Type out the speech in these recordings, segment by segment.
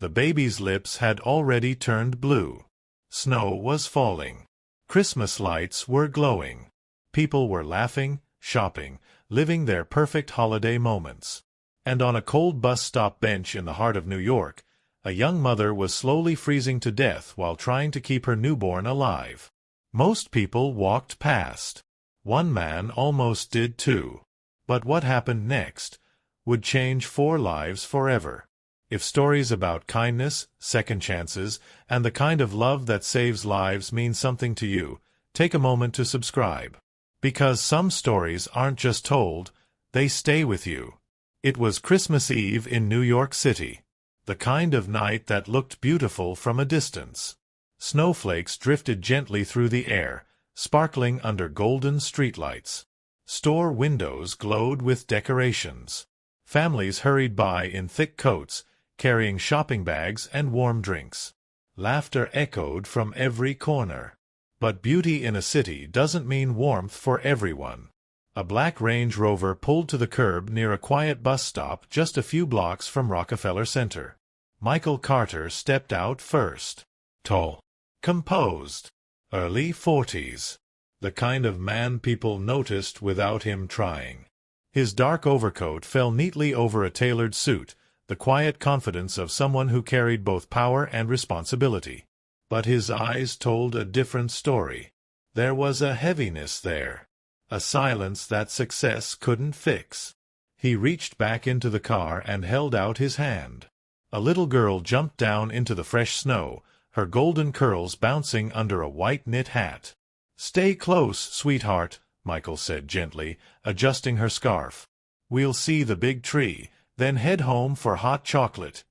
The baby's lips had already turned blue. Snow was falling. Christmas lights were glowing. People were laughing, shopping, living their perfect holiday moments. And on a cold bus stop bench in the heart of New York, a young mother was slowly freezing to death while trying to keep her newborn alive. Most people walked past. One man almost did too. But what happened next would change 4 lives forever. If stories about kindness, second chances, and the kind of love that saves lives mean something to you, take a moment to subscribe. Because some stories aren't just told, they stay with you. It was Christmas Eve in New York City. The kind of night that looked beautiful from a distance. Snowflakes drifted gently through the air, sparkling under golden streetlights. Store windows glowed with decorations. Families hurried by in thick coats, carrying shopping bags and warm drinks. Laughter echoed from every corner. But beauty in a city doesn't mean warmth for everyone. A black Range Rover pulled to the curb near a quiet bus stop just a few blocks from Rockefeller Center. Michael Carter stepped out first. Tall. Composed. Early 40s. The kind of man people noticed without him trying. His dark overcoat fell neatly over a tailored suit, the quiet confidence of someone who carried both power and responsibility. But his eyes told a different story. There was a heaviness there. A silence that success couldn't fix. He reached back into the car and held out his hand. A little girl jumped down into the fresh snow, her golden curls bouncing under a white knit hat. "Stay close, sweetheart," Michael said gently, adjusting her scarf. "We'll see the big tree, then head home for hot chocolate."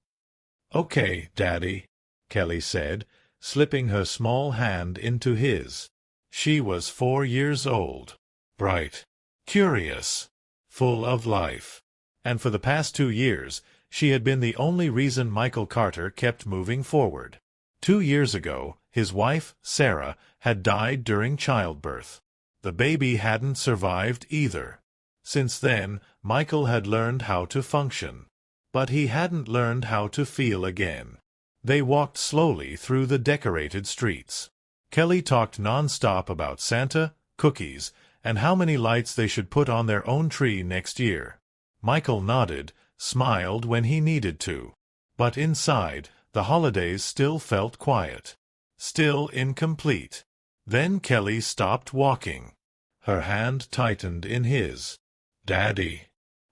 "Okay, Daddy," Kelly said, slipping her small hand into his. She was 4 years old. Bright, curious, full of life. And for the past 2 years, she had been the only reason Michael Carter kept moving forward. 2 years ago, his wife, Sarah, had died during childbirth. The baby hadn't survived either. Since then, Michael had learned how to function. But he hadn't learned how to feel again. They walked slowly through the decorated streets. Kelly talked non-stop about Santa, cookies, and how many lights they should put on their own tree next year. Michael nodded, smiled when he needed to. But inside, the holidays still felt quiet. Still incomplete. Then Kelly stopped walking. Her hand tightened in his. "Daddy."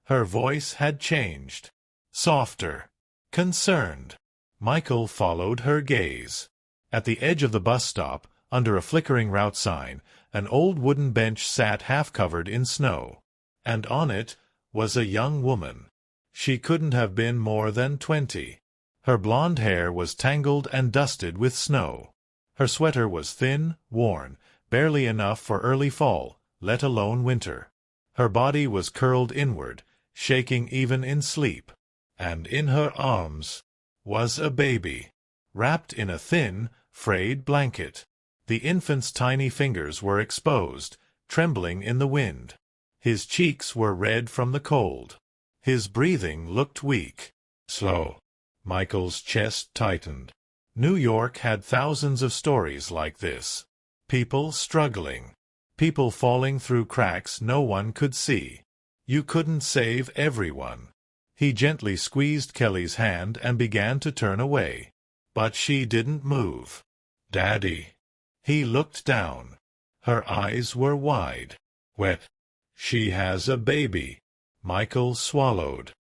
Her voice had changed. Softer. Concerned. Michael followed her gaze. At the edge of the bus stop, under a flickering route sign, an old wooden bench sat half-covered in snow. And on it was a young woman. She couldn't have been more than 20. Her blonde hair was tangled and dusted with snow. Her sweater was thin, worn, barely enough for early fall, let alone winter. Her body was curled inward, shaking even in sleep. And in her arms was a baby, wrapped in a thin, frayed blanket. The infant's tiny fingers were exposed, trembling in the wind. His cheeks were red from the cold. His breathing looked weak. Slow. Michael's chest tightened. New York had thousands of stories like this. People struggling. People falling through cracks no one could see. You couldn't save everyone. He gently squeezed Kelly's hand and began to turn away. But she didn't move. "Daddy." He looked down. Her eyes were wide. "Wet." "She has a baby." Michael swallowed.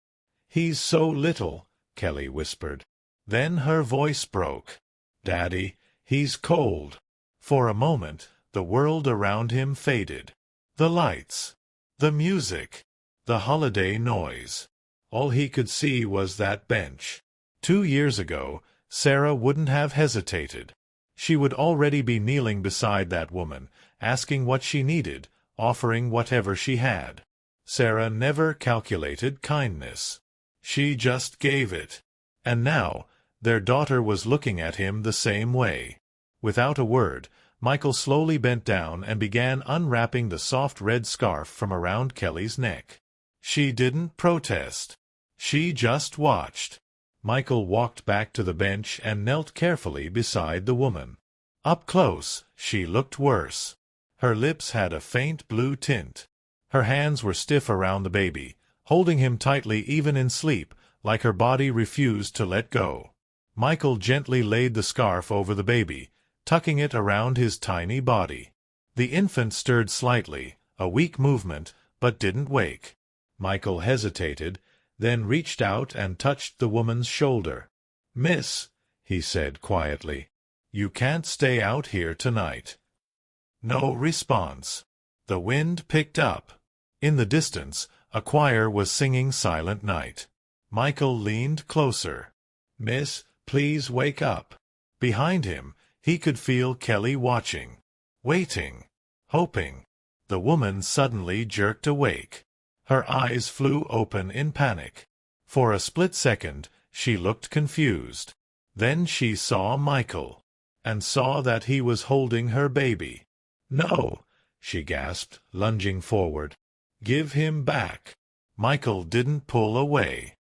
"He's so little," Kelly whispered. Then her voice broke. "Daddy, he's cold." For a moment, the world around him faded. The lights. The music. The holiday noise. All he could see was that bench. 2 years ago, Sarah wouldn't have hesitated. She would already be kneeling beside that woman, asking what she needed, offering whatever she had. Sarah never calculated kindness. She just gave it. And now, their daughter was looking at him the same way. Without a word, Michael slowly bent down and began unwrapping the soft red scarf from around Kelly's neck. She didn't protest. She just watched. Michael walked back to the bench and knelt carefully beside the woman. Up close, she looked worse. Her lips had a faint blue tint. Her hands were stiff around the baby, holding him tightly even in sleep, like her body refused to let go. Michael gently laid the scarf over the baby, tucking it around his tiny body. The infant stirred slightly, a weak movement, but didn't wake. Michael hesitated, then reached out and touched the woman's shoulder. "Miss," he said quietly, "you can't stay out here tonight." No response. The wind picked up. In the distance, a choir was singing Silent Night. Michael leaned closer. "Miss, please wake up." Behind him, he could feel Kelly watching, waiting, hoping. The woman suddenly jerked awake. Her eyes flew open in panic. For a split second, she looked confused. Then she saw Michael, and saw that he was holding her baby. "No," she gasped, lunging forward. "Give him back." Michael didn't pull away.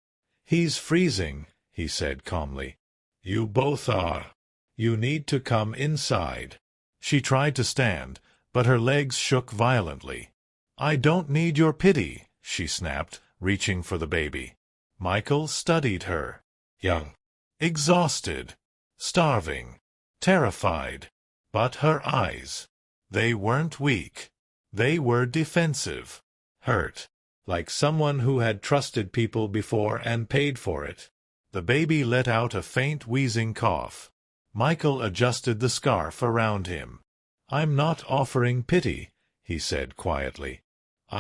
"He's freezing," he said calmly. "You both are. You need to come inside." She tried to stand, but her legs shook violently. "I don't need your pity," she snapped, reaching for the baby. Michael studied her. Young, exhausted, starving, terrified. But her eyes, they weren't weak. They were defensive, hurt, like someone who had trusted people before and paid for it. The baby let out a faint wheezing cough. Michael adjusted the scarf around him. "I'm not offering pity," he said quietly.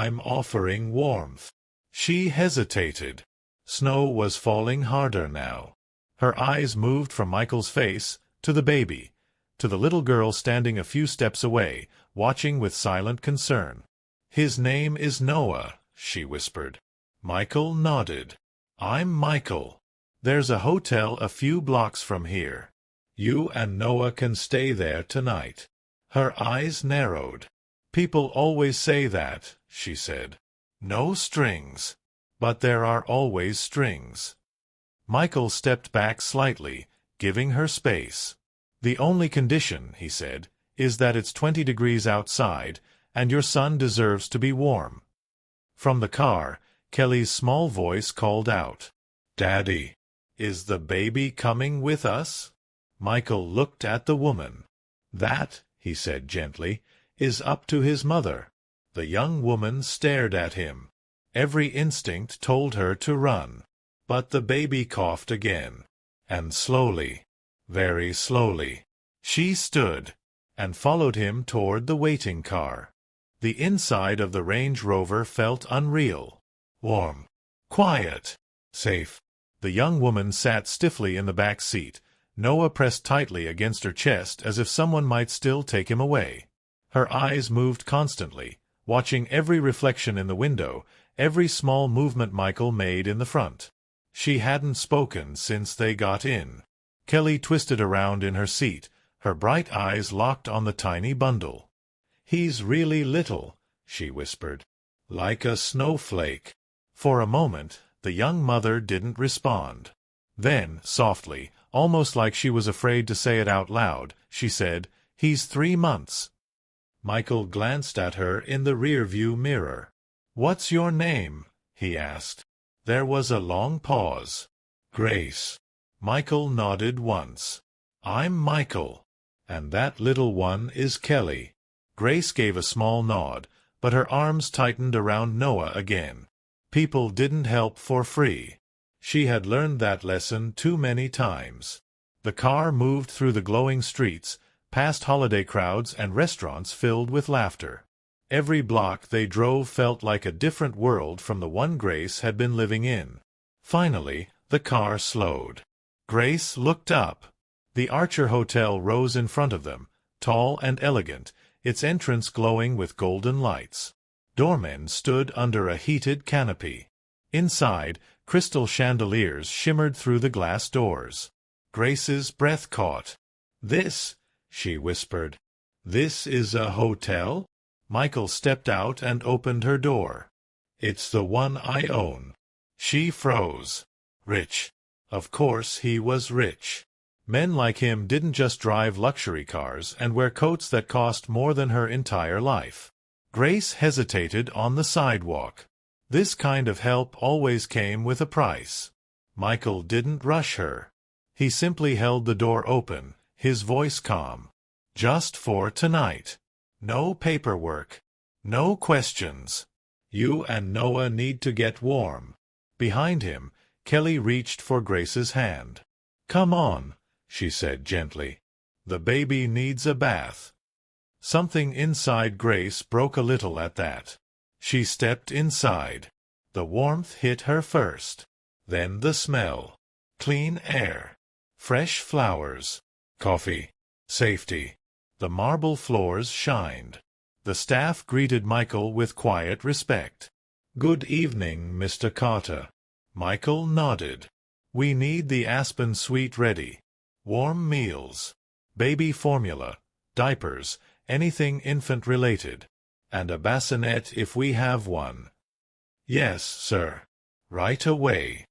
"I'm offering warmth." She hesitated. Snow was falling harder now. Her eyes moved from Michael's face to the baby, to the little girl standing a few steps away, watching with silent concern. "His name is Noah," she whispered. Michael nodded. "I'm Michael. There's a hotel a few blocks from here. You and Noah can stay there tonight." Her eyes narrowed. "People always say that," she said. "No strings. But there are always strings." Michael stepped back slightly, giving her space. "The only condition," he said, "is that it's 20 degrees outside, and your son deserves to be warm." From the car, Kelly's small voice called out, "Daddy, is the baby coming with us?" Michael looked at the woman. "That," he said gently, "is up to his mother." The young woman stared at him. Every instinct told her to run. But the baby coughed again. And slowly, very slowly, she stood and followed him toward the waiting car. The inside of the Range Rover felt unreal. Warm, quiet, safe. The young woman sat stiffly in the back seat, Noah pressed tightly against her chest as if someone might still take him away. Her eyes moved constantly, watching every reflection in the window, every small movement Michael made in the front. She hadn't spoken since they got in. Kelly twisted around in her seat, her bright eyes locked on the tiny bundle. "He's really little," she whispered. "Like a snowflake." For a moment, the young mother didn't respond. Then, softly, almost like she was afraid to say it out loud, she said, "He's 3 months." Michael glanced at her in the rear-view mirror. "What's your name?" he asked. There was a long pause. "Grace." Michael nodded once. "I'm Michael. And that little one is Kelly." Grace gave a small nod, but her arms tightened around Noah again. People didn't help for free. She had learned that lesson too many times. The car moved through the glowing streets, past holiday crowds and restaurants filled with laughter. Every block they drove felt like a different world from the one Grace had been living in. Finally, the car slowed. Grace looked up. The Archer Hotel rose in front of them, tall and elegant, its entrance glowing with golden lights. Doormen stood under a heated canopy. Inside, crystal chandeliers shimmered through the glass doors. Grace's breath caught. "This," she whispered. "This is a hotel?" Michael stepped out and opened her door. "It's the one I own." She froze. "Rich. Of course he was rich. Men like him didn't just drive luxury cars and wear coats that cost more than her entire life. Grace hesitated on the sidewalk. This kind of help always came with a price. Michael didn't rush her. He simply held the door open, his voice calm. Just for tonight. No paperwork. No questions. You and Noah need to get warm. Behind him, Kelly reached for Grace's hand. Come on, she said gently. The baby needs a bath. Something inside Grace broke a little at that. She stepped inside. The warmth hit her first. Then the smell. Clean air. Fresh flowers. Coffee. Safety. The marble floors shined. The staff greeted Michael with quiet respect. Good evening, Mr. Carter. Michael nodded. We need the Aspen suite ready. Warm meals. Baby formula. Diapers. Anything infant-related. And a bassinet if we have one. Yes, sir. Right away.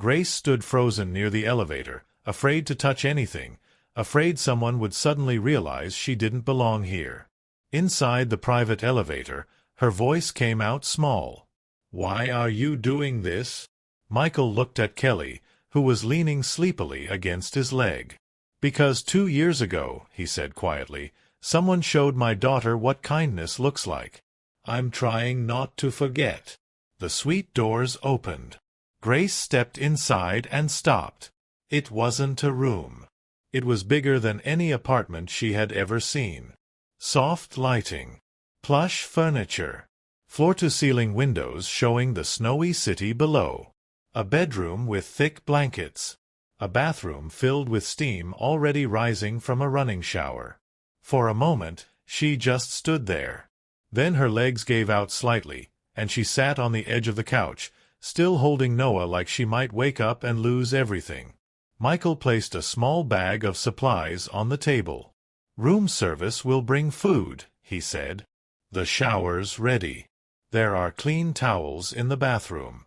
Grace stood frozen near the elevator, afraid to touch anything, afraid someone would suddenly realize she didn't belong here. Inside the private elevator, her voice came out small. Why are you doing this? Michael looked at Kelly, who was leaning sleepily against his leg. Because 2 years ago, he said quietly, someone showed my daughter what kindness looks like. I'm trying not to forget. The suite doors opened. Grace stepped inside and stopped. It wasn't a room. It was bigger than any apartment she had ever seen. Soft lighting. Plush furniture. Floor-to-ceiling windows showing the snowy city below. A bedroom with thick blankets. A bathroom filled with steam already rising from a running shower. For a moment, she just stood there. Then her legs gave out slightly, and she sat on the edge of the couch, still holding Noah like she might wake up and lose everything. Michael placed a small bag of supplies on the table. Room service will bring food, he said. The shower's ready. There are clean towels in the bathroom.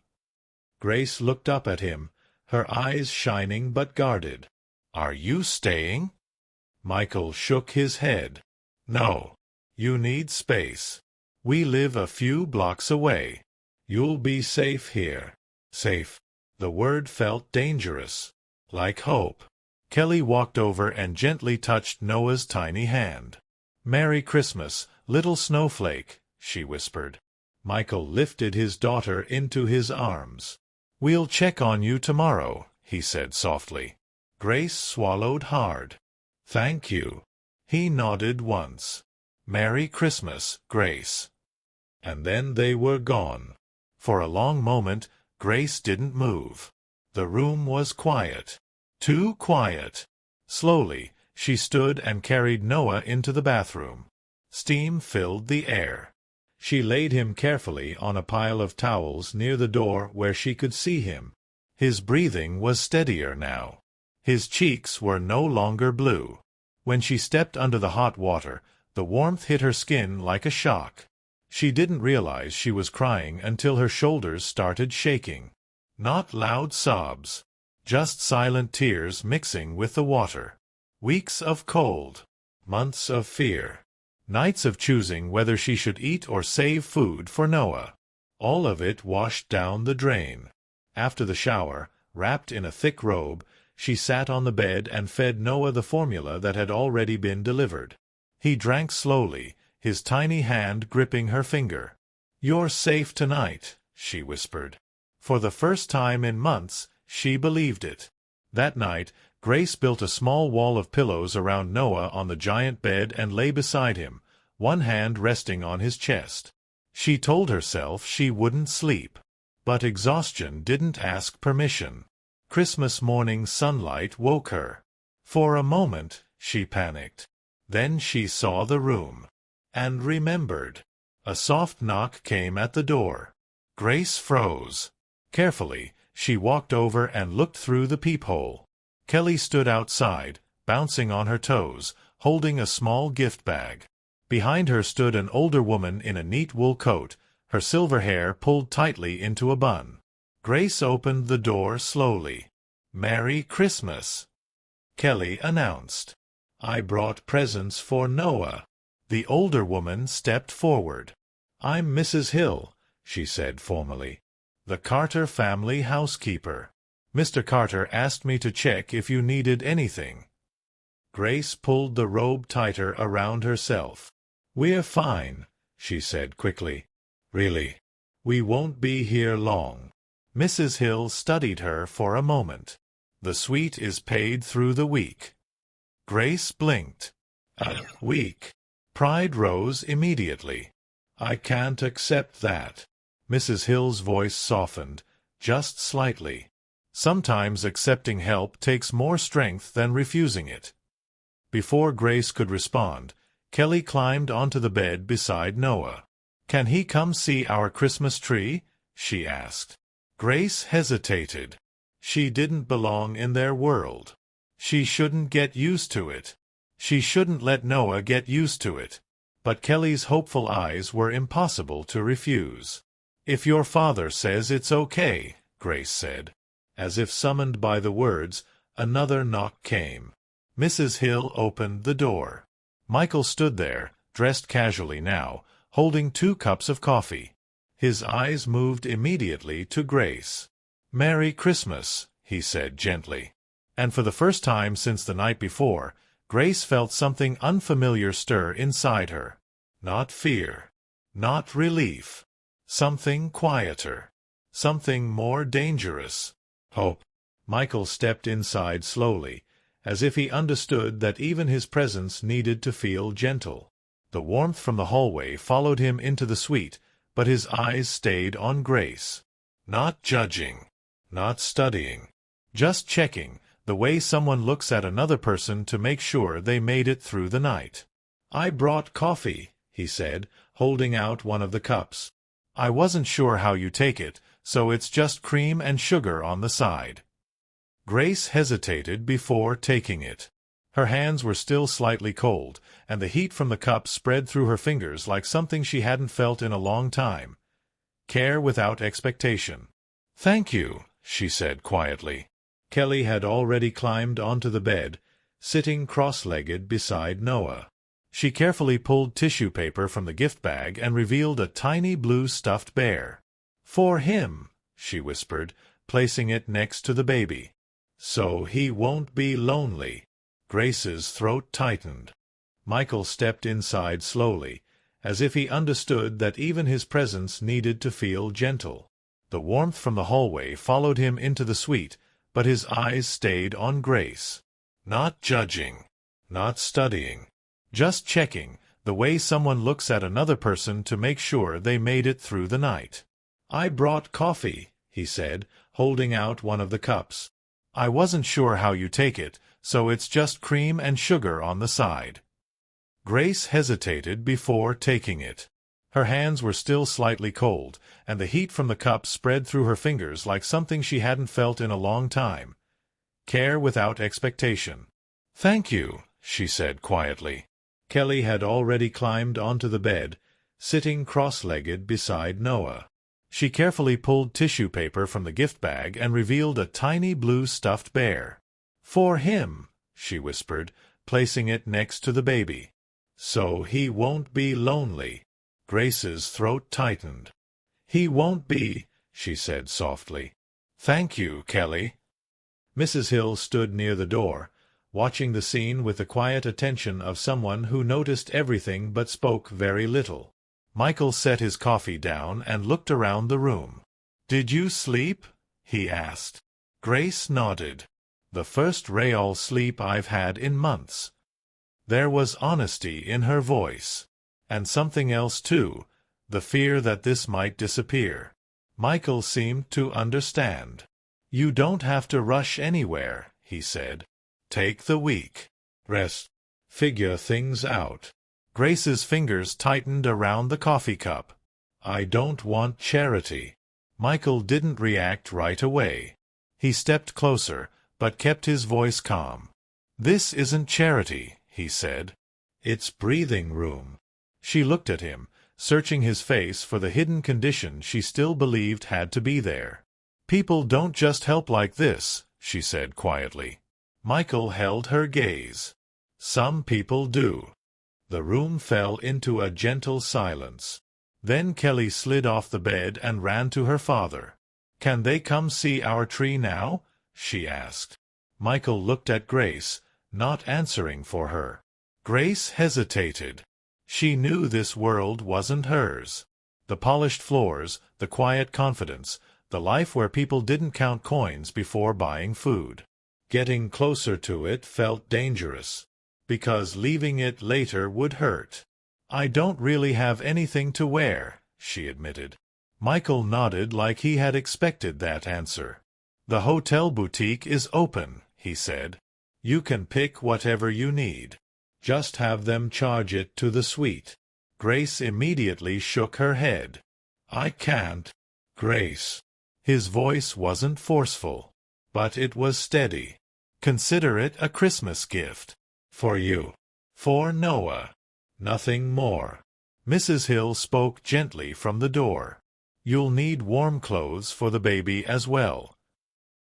Grace looked up at him, her eyes shining but guarded. Are you staying? Michael shook his head. No. You need space. We live a few blocks away. You'll be safe here. Safe. The word felt dangerous. Like hope. Kelly walked over and gently touched Noah's tiny hand. Merry Christmas, little snowflake, she whispered. Michael lifted his daughter into his arms. We'll check on you tomorrow, he said softly. Grace swallowed hard. Thank you. He nodded once. Merry Christmas, Grace. And then they were gone. For a long moment, Grace didn't move. The room was quiet. Too quiet. Slowly, she stood and carried Noah into the bathroom. Steam filled the air. She laid him carefully on a pile of towels near the door where she could see him. His breathing was steadier now. His cheeks were no longer blue. When she stepped under the hot water, the warmth hit her skin like a shock. She didn't realize she was crying until her shoulders started shaking. Not loud sobs. Just silent tears mixing with the water. Weeks of cold. Months of fear. Nights of choosing whether she should eat or save food for Noah. All of it washed down the drain. After the shower, wrapped in a thick robe, she sat on the bed and fed Noah the formula that had already been delivered. He drank slowly, his tiny hand gripping her finger. You're safe tonight, she whispered. For the first time in months, she believed it. That night, Grace built a small wall of pillows around Noah on the giant bed and lay beside him, one hand resting on his chest. She told herself she wouldn't sleep. But exhaustion didn't ask permission. Christmas morning sunlight woke her. For a moment, she panicked. Then she saw the room. And remembered. A soft knock came at the door. Grace froze. Carefully, she walked over and looked through the peephole. Kelly stood outside, bouncing on her toes, holding a small gift bag. Behind her stood an older woman in a neat wool coat, her silver hair pulled tightly into a bun. Grace opened the door slowly. "Merry Christmas," Kelly announced. "I brought presents for Noah." The older woman stepped forward. "I'm Mrs. Hill," she said formally. "The Carter family housekeeper. Mr. Carter asked me to check if you needed anything." Grace pulled the robe tighter around herself. "We're fine," she said quickly. "Really? We won't be here long." Mrs. Hill studied her for a moment. "The suite is paid through the week." Grace blinked. "A week?" Pride rose immediately. "I can't accept that." Mrs. Hill's voice softened, just slightly. "Sometimes accepting help takes more strength than refusing it." Before Grace could respond, Kelly climbed onto the bed beside Noah. "Can he come see our Christmas tree?" she asked. Grace hesitated. She didn't belong in their world. She shouldn't get used to it. She shouldn't let Noah get used to it. But Kelly's hopeful eyes were impossible to refuse. "If your father says it's okay," Grace said. As if summoned by the words, another knock came. Mrs. Hill opened the door. Michael stood there, dressed casually now, holding 2 cups of coffee. His eyes moved immediately to Grace. "Merry Christmas," he said gently. And for the first time since the night before, Grace felt something unfamiliar stir inside her. Not fear. Not relief. Something quieter. Something more dangerous. Hope. Michael stepped inside slowly, as if he understood that even his presence needed to feel gentle. The warmth from the hallway followed him into the suite, but his eyes stayed on Grace. Not judging. Not studying. Just checking, the way someone looks at another person to make sure they made it through the night. "I brought coffee," he said, holding out one of the cups. "I wasn't sure how you take it, so it's just cream and sugar on the side." Grace hesitated before taking it. Her hands were still slightly cold, and the heat from the cup spread through her fingers like something she hadn't felt in a long time. Care without expectation. "Thank you," she said quietly. Kelly had already climbed onto the bed, sitting cross-legged beside Noah. She carefully pulled tissue paper from the gift bag and revealed a tiny blue stuffed bear. "For him," she whispered, placing it next to the baby. "So he won't be lonely." Grace's throat tightened. Michael stepped inside slowly, as if he understood that even his presence needed to feel gentle. The warmth from the hallway followed him into the suite, but his eyes stayed on Grace. Not judging. Not studying. Just checking, the way someone looks at another person to make sure they made it through the night. "I brought coffee," he said, holding out one of the cups. "I wasn't sure how you take it, so it's just cream and sugar on the side." Grace hesitated before taking it. Her hands were still slightly cold, and the heat from the cup spread through her fingers like something she hadn't felt in a long time. Care without expectation. "Thank you," she said quietly. Kelly had already climbed onto the bed, sitting cross-legged beside Noah. She carefully pulled tissue paper from the gift bag and revealed a tiny blue stuffed bear. "For him," she whispered, placing it next to the baby. "So he won't be lonely." Grace's throat tightened. "He won't be," she said softly. "Thank you, Kelly." Mrs. Hill stood near the door, watching the scene with the quiet attention of someone who noticed everything but spoke very little. Michael set his coffee down and looked around the room. "Did you sleep?" he asked. Grace nodded. "The first real sleep I've had in months." There was honesty in her voice. And something else, too, the fear that this might disappear. Michael seemed to understand. "You don't have to rush anywhere," he said. "Take the week. Rest. Figure things out." Grace's fingers tightened around the coffee cup. "I don't want charity." Michael didn't react right away. He stepped closer, but kept his voice calm. "This isn't charity," he said. "It's breathing room." She looked at him, searching his face for the hidden condition she still believed had to be there. "People don't just help like this," she said quietly. Michael held her gaze. Some people do. The room fell into a gentle silence. Then Kelly slid off the bed and ran to her father. "Can they come see our tree now?" she asked. Michael looked at Grace, not answering for her. Grace hesitated. She knew this world wasn't hers. The polished floors, the quiet confidence, the life where people didn't count coins before buying food. Getting closer to it felt dangerous, because leaving it later would hurt. "I don't really have anything to wear," she admitted. Michael nodded like he had expected that answer. "The hotel boutique is open," he said. "You can pick whatever you need. Just have them charge it to the suite." Grace immediately shook her head. "I can't, Grace." His voice wasn't forceful, but it was steady. "Consider it a Christmas gift. For you. For Noah. Nothing more." Mrs. Hill spoke gently from the door. "You'll need warm clothes for the baby as well."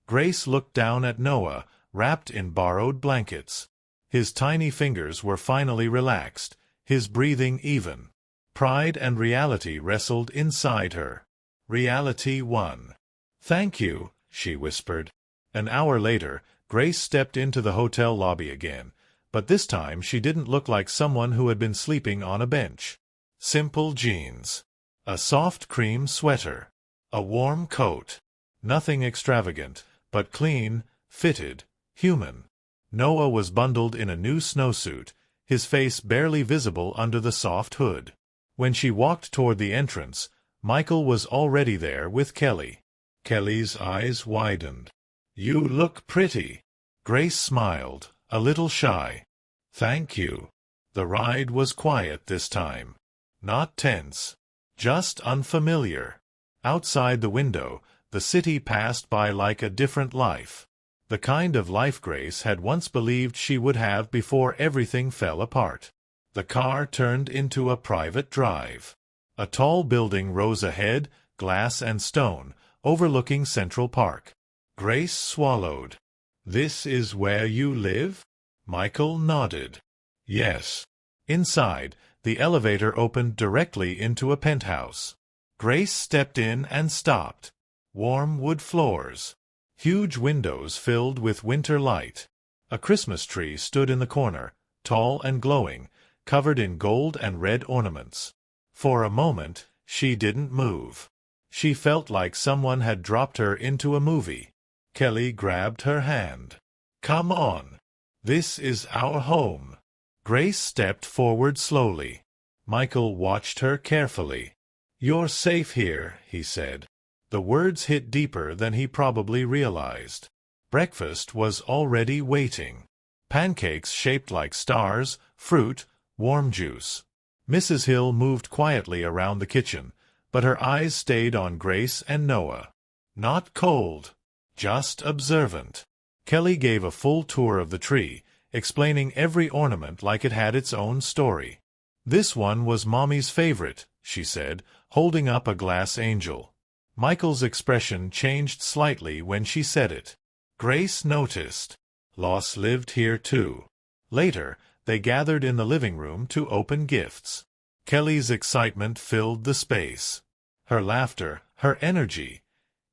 Grace looked down at Noah, wrapped in borrowed blankets. His tiny fingers were finally relaxed, his breathing even. Pride and reality wrestled inside her. Reality won. "Thank you," she whispered. An hour later, Grace stepped into the hotel lobby again, but this time she didn't look like someone who had been sleeping on a bench. Simple jeans. A soft cream sweater. A warm coat. Nothing extravagant, but clean, fitted, human. Noah was bundled in a new snowsuit, his face barely visible under the soft hood. When she walked toward the entrance, Michael was already there with Kelly. Kelly's eyes widened. "You look pretty." Grace smiled, a little shy. "Thank you." The ride was quiet this time. Not tense. Just unfamiliar. Outside the window, the city passed by like a different life. The kind of life Grace had once believed she would have before everything fell apart. The car turned into a private drive. A tall building rose ahead, glass and stone, overlooking Central Park. Grace swallowed. "This is where you live?" Michael nodded. "Yes." Inside, the elevator opened directly into a penthouse. Grace stepped in and stopped. Warm wood floors. Huge windows filled with winter light. A Christmas tree stood in the corner, tall and glowing, covered in gold and red ornaments. For a moment, she didn't move. She felt like someone had dropped her into a movie. Kelly grabbed her hand. "Come on. This is our home." Grace stepped forward slowly. Michael watched her carefully. "You're safe here," he said. The words hit deeper than he probably realized. Breakfast was already waiting. Pancakes shaped like stars, fruit, warm juice. Mrs. Hill moved quietly around the kitchen, but her eyes stayed on Grace and Noah. Not cold, just observant. Kelly gave a full tour of the tree, explaining every ornament like it had its own story. "This one was Mommy's favorite," she said, holding up a glass angel. Michael's expression changed slightly when she said it. Grace noticed. Loss lived here too. Later, they gathered in the living room to open gifts. Kelly's excitement filled the space. Her laughter, her energy.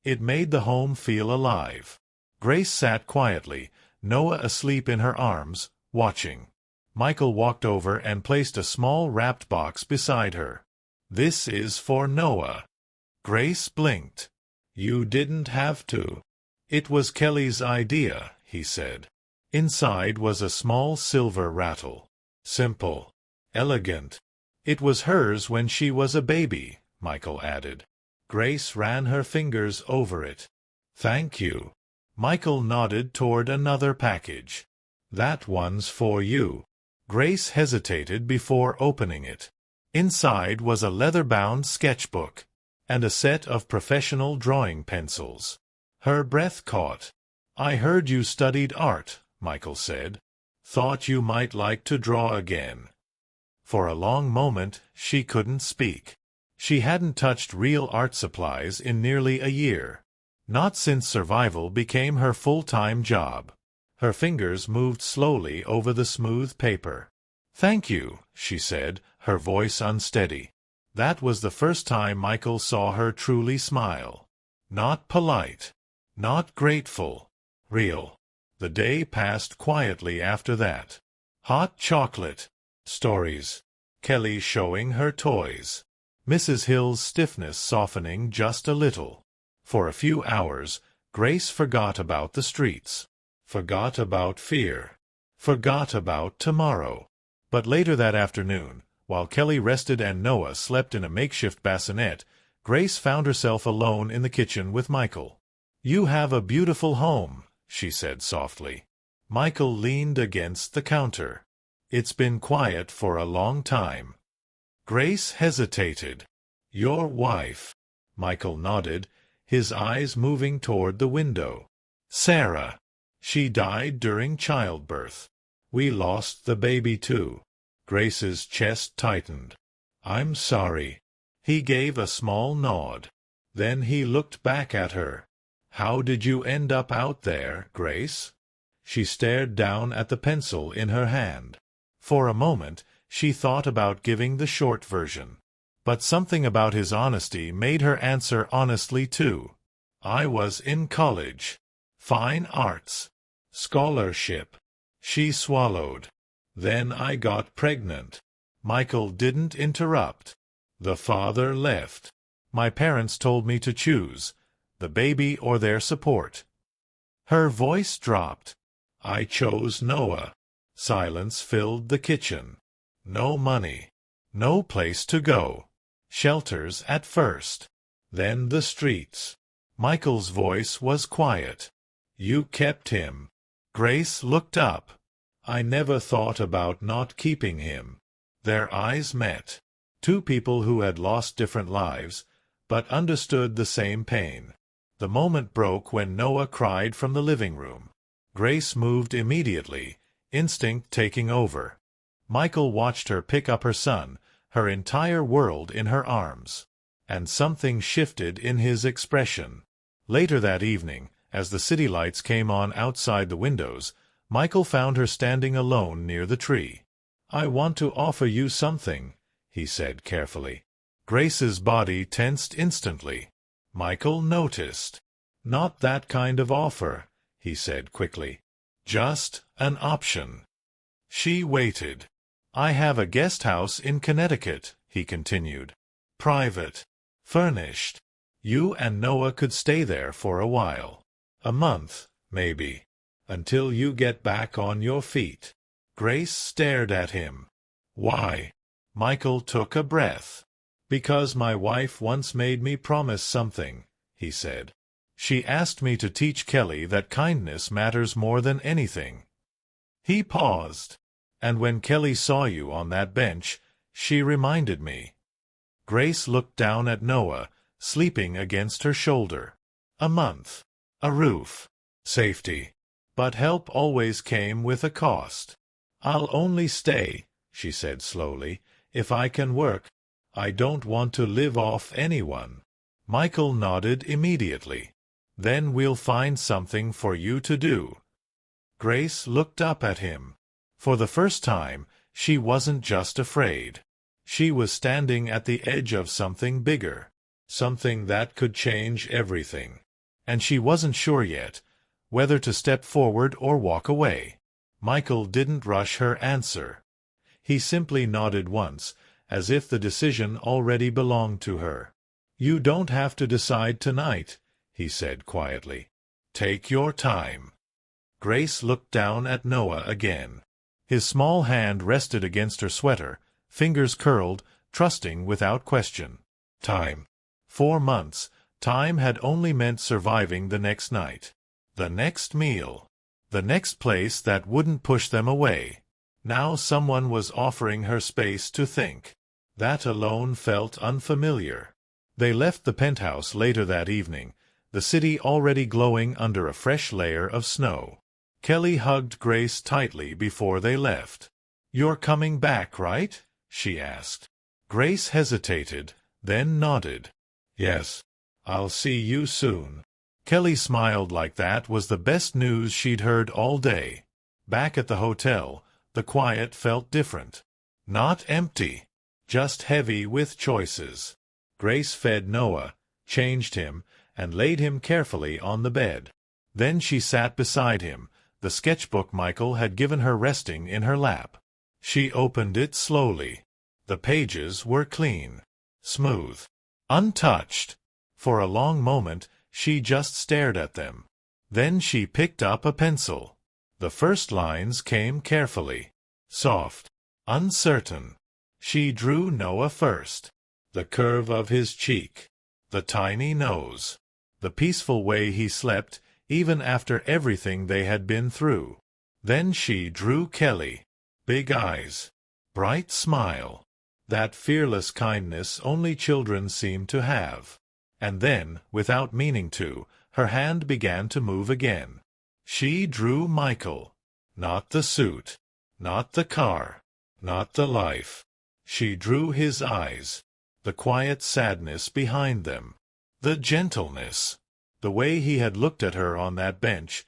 It made the home feel alive. Grace sat quietly, Noah asleep in her arms, watching. Michael walked over and placed a small wrapped box beside her. "This is for Noah." Grace blinked. "You didn't have to." "It was Kelly's idea," he said. Inside was a small silver rattle. Simple. Elegant. "It was hers when she was a baby," Michael added. Grace ran her fingers over it. "Thank you." Michael nodded toward another package. "That one's for you." Grace hesitated before opening it. Inside was a leather-bound sketchbook and a set of professional drawing pencils. Her breath caught. "I heard you studied art," Michael said. "Thought you might like to draw again." For a long moment, she couldn't speak. She hadn't touched real art supplies in nearly a year. Not since survival became her full-time job. Her fingers moved slowly over the smooth paper. "Thank you," she said, her voice unsteady. That was the first time Michael saw her truly smile. Not polite. Not grateful. Real. The day passed quietly after that. Hot chocolate. Stories. Kelly showing her toys. Mrs. Hill's stiffness softening just a little. For a few hours, Grace forgot about the streets. Forgot about fear. Forgot about tomorrow. But later that afternoon, while Kelly rested and Noah slept in a makeshift bassinet, Grace found herself alone in the kitchen with Michael. "You have a beautiful home," she said softly. Michael leaned against the counter. "It's been quiet for a long time." Grace hesitated. "Your wife?" Michael nodded, his eyes moving toward the window. "Sarah. She died during childbirth. We lost the baby too." Grace's chest tightened. "I'm sorry." He gave a small nod. Then he looked back at her. "How did you end up out there, Grace?" She stared down at the pencil in her hand. For a moment, she thought about giving the short version. But something about his honesty made her answer honestly too. "I was in college. Fine arts. Scholarship." She swallowed. "Then I got pregnant." Michael didn't interrupt. "The father left. My parents told me to choose, the baby or their support." Her voice dropped. "I chose Noah." Silence filled the kitchen. No money. No place to go. Shelters at first. Then the streets. Michael's voice was quiet. "You kept him." Grace looked up. "I never thought about not keeping him." Their eyes met. Two people who had lost different lives, but understood the same pain. The moment broke when Noah cried from the living room. Grace moved immediately, instinct taking over. Michael watched her pick up her son, her entire world in her arms. And something shifted in his expression. Later that evening, as the city lights came on outside the windows, Michael found her standing alone near the tree. "I want to offer you something," he said carefully. Grace's body tensed instantly. Michael noticed. "Not that kind of offer," he said quickly. "Just an option." She waited. "I have a guest house in Connecticut," he continued. "Private. Furnished. You and Noah could stay there for a while. A month, maybe. Until you get back on your feet." Grace stared at him. "Why?" Michael took a breath. "Because my wife once made me promise something," he said. "She asked me to teach Kelly that kindness matters more than anything." He paused. "And when Kelly saw you on that bench, she reminded me." Grace looked down at Noah, sleeping against her shoulder. A month. A roof. Safety. But help always came with a cost. "I'll only stay," she said slowly, "if I can work. I don't want to live off anyone." Michael nodded immediately. "Then we'll find something for you to do." Grace looked up at him. For the first time, she wasn't just afraid. She was standing at the edge of something bigger, something that could change everything. And she wasn't sure yet whether to step forward or walk away. Michael didn't rush her answer. He simply nodded once, as if the decision already belonged to her. "You don't have to decide tonight," he said quietly. "Take your time." Grace looked down at Noah again. His small hand rested against her sweater, fingers curled, trusting without question. Time. 4 months. Time had only meant surviving the next night. The next meal. The next place that wouldn't push them away. Now someone was offering her space to think. That alone felt unfamiliar. They left the penthouse later that evening, the city already glowing under a fresh layer of snow. Kelly hugged Grace tightly before they left. "You're coming back, right?" she asked. Grace hesitated, then nodded. "Yes. I'll see you soon." Kelly smiled like that was the best news she'd heard all day. Back at the hotel, the quiet felt different. Not empty, just heavy with choices. Grace fed Noah, changed him, and laid him carefully on the bed. Then she sat beside him, the sketchbook Michael had given her resting in her lap. She opened it slowly. The pages were clean, smooth, untouched. For a long moment, she just stared at them. Then she picked up a pencil. The first lines came carefully, soft, uncertain. She drew Noah first. The curve of his cheek, the tiny nose, the peaceful way he slept even after everything they had been through. Then she drew Kelly. Big eyes, bright smile, that fearless kindness only children seem to have. And then, without meaning to, her hand began to move again. She drew Michael. Not the suit, not the car, not the life. She drew his eyes, the quiet sadness behind them, the gentleness, the way he had looked at her on that bench,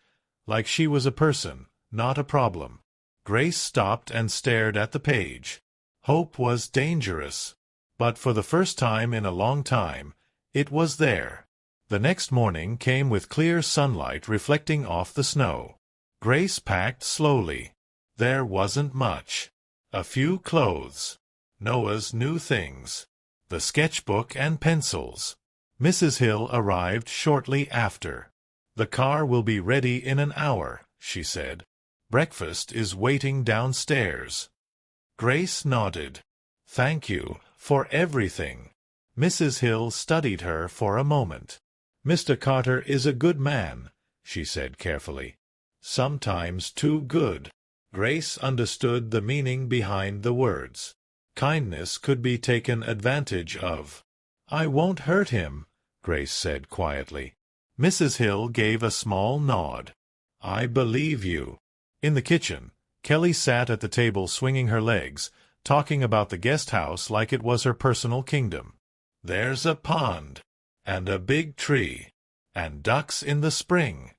like she was a person, not a problem. Grace stopped and stared at the page. Hope was dangerous, but for the first time in a long time, it was there. The next morning came with clear sunlight reflecting off the snow. Grace packed slowly. There wasn't much. A few clothes, Noah's new things, the sketchbook and pencils. Mrs. Hill arrived shortly after. "The car will be ready in an hour," she said. "Breakfast is waiting downstairs." Grace nodded. "Thank you for everything." Mrs. Hill studied her for a moment. "Mr. Carter is a good man," she said carefully. "Sometimes too good." Grace understood the meaning behind the words. Kindness could be taken advantage of. "I won't hurt him," Grace said quietly. Mrs. Hill gave a small nod. "I believe you." In the kitchen, Kelly sat at the table swinging her legs, talking about the guest house like it was her personal kingdom. "There's a pond, and a big tree, and ducks in the spring."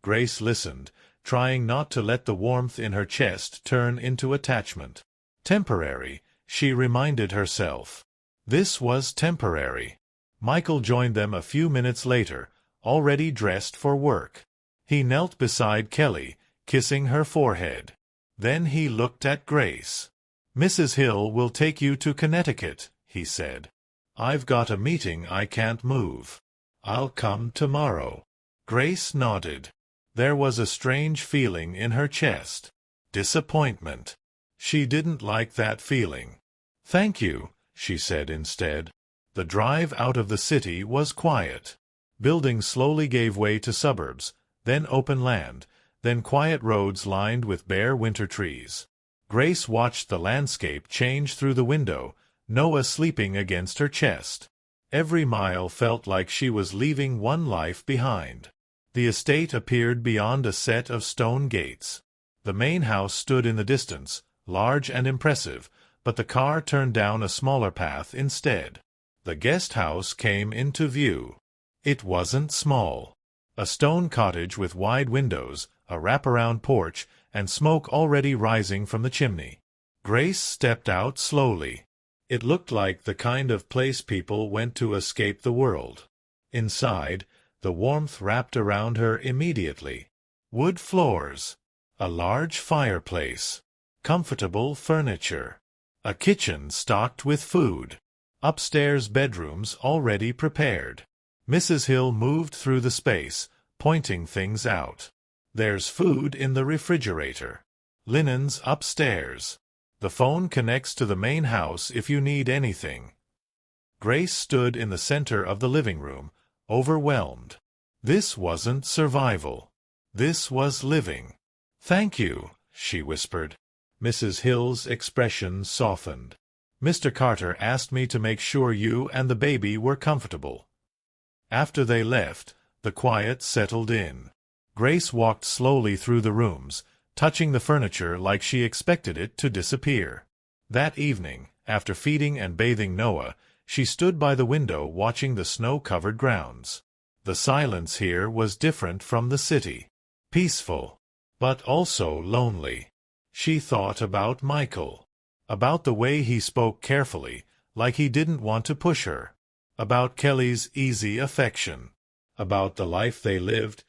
Grace listened, trying not to let the warmth in her chest turn into attachment. Temporary, she reminded herself. This was temporary. Michael joined them a few minutes later, already dressed for work. He knelt beside Kelly, kissing her forehead. Then he looked at Grace. "Mrs. Hill will take you to Connecticut," he said. "I've got a meeting I can't move. I'll come tomorrow." Grace nodded. There was a strange feeling in her chest. Disappointment. She didn't like that feeling. "Thank you," she said instead. The drive out of the city was quiet. Buildings slowly gave way to suburbs, then open land, then quiet roads lined with bare winter trees. Grace watched the landscape change through the window, Noah sleeping against her chest. Every mile felt like she was leaving one life behind. The estate appeared beyond a set of stone gates. The main house stood in the distance, large and impressive, but the car turned down a smaller path instead. The guest house came into view. It wasn't small. A stone cottage with wide windows, a wraparound porch, and smoke already rising from the chimney. Grace stepped out slowly. It looked like the kind of place people went to escape the world. Inside, the warmth wrapped around her immediately. Wood floors, a large fireplace, comfortable furniture, a kitchen stocked with food, upstairs bedrooms already prepared. Mrs. Hill moved through the space, pointing things out. "There's food in the refrigerator. Linens upstairs. The phone connects to the main house if you need anything." Grace stood in the center of the living room, overwhelmed. This wasn't survival. This was living. "Thank you," she whispered. Mrs. Hill's expression softened. "Mr. Carter asked me to make sure you and the baby were comfortable." After they left, the quiet settled in. Grace walked slowly through the rooms, touching the furniture like she expected it to disappear. That evening, after feeding and bathing Noah, she stood by the window watching the snow-covered grounds. The silence here was different from the city. Peaceful, but also lonely. She thought about Michael. About the way he spoke carefully, like he didn't want to push her. About Kelly's easy affection. About the life they lived,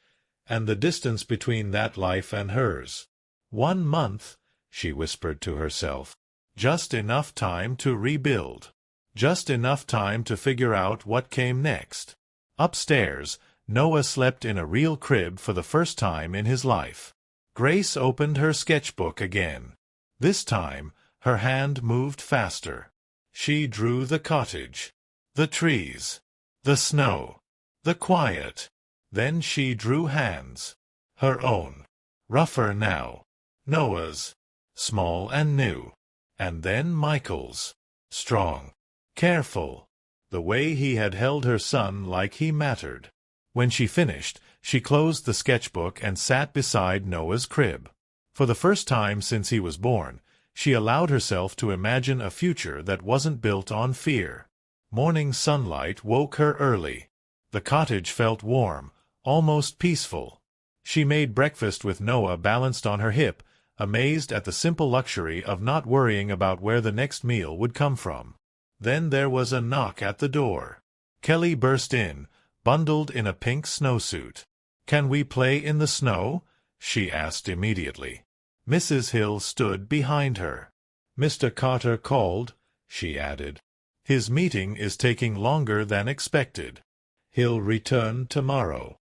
and the distance between that life and hers. 1 month, she whispered to herself. Just enough time to rebuild. Just enough time to figure out what came next. Upstairs, Noah slept in a real crib for the first time in his life. Grace opened her sketchbook again. This time, her hand moved faster. She drew the cottage, the trees, the snow, the quiet. Then she drew hands. Her own. Rougher now. Noah's. Small and new. And then Michael's. Strong. Careful. The way he had held her son like he mattered. When she finished, she closed the sketchbook and sat beside Noah's crib. For the first time since he was born, she allowed herself to imagine a future that wasn't built on fear. Morning sunlight woke her early. The cottage felt warm, almost peaceful. She made breakfast with Noah balanced on her hip, amazed at the simple luxury of not worrying about where the next meal would come from. Then there was a knock at the door. Kelly burst in, bundled in a pink snowsuit. "Can we play in the snow?" she asked immediately. Mrs. Hill stood behind her. "Mr. Carter called," she added. "His meeting is taking longer than expected. He'll return tomorrow."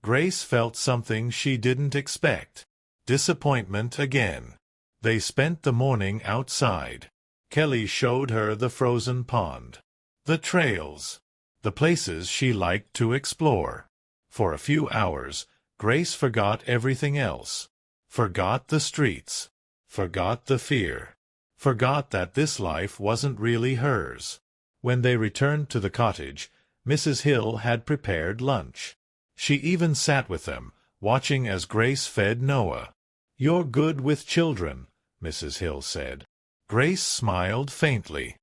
Grace felt something she didn't expect. Disappointment again. They spent the morning outside. Kelly showed her the frozen pond, the trails, the places she liked to explore. For a few hours, Grace forgot everything else. Forgot the streets. Forgot the fear. Forgot that this life wasn't really hers. When they returned to the cottage, Mrs. Hill had prepared lunch. She even sat with them, watching as Grace fed Noah. "You're good with children," Mrs. Hill said. Grace smiled faintly.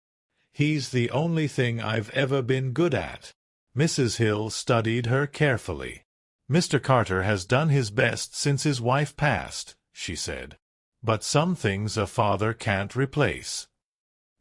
"He's the only thing I've ever been good at." Mrs. Hill studied her carefully. "Mr. Carter has done his best since his wife passed," she said. "But some things a father can't replace."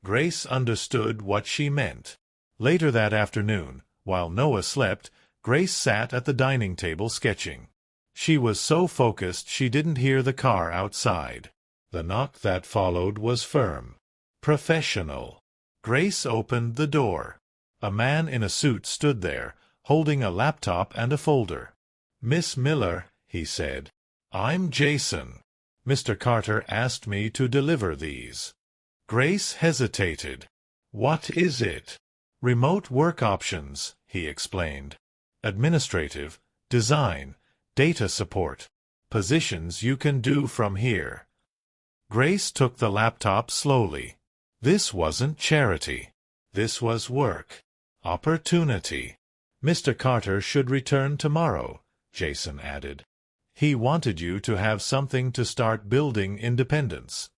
Grace understood what she meant. Later that afternoon, while Noah slept, Grace sat at the dining table sketching. She was so focused she didn't hear the car outside. The knock that followed was firm. Professional. Grace opened the door. A man in a suit stood there, holding a laptop and a folder. "Miss Miller," he said. "I'm Jason. Mr. Carter asked me to deliver these." Grace hesitated. "What is it?" "Remote work options," he explained. "Administrative, design, data support. Positions you can do from here." Grace took the laptop slowly. This wasn't charity. This was work. Opportunity. "Mr. Carter should return tomorrow," Jason added. "He wanted you to have something to start building independence."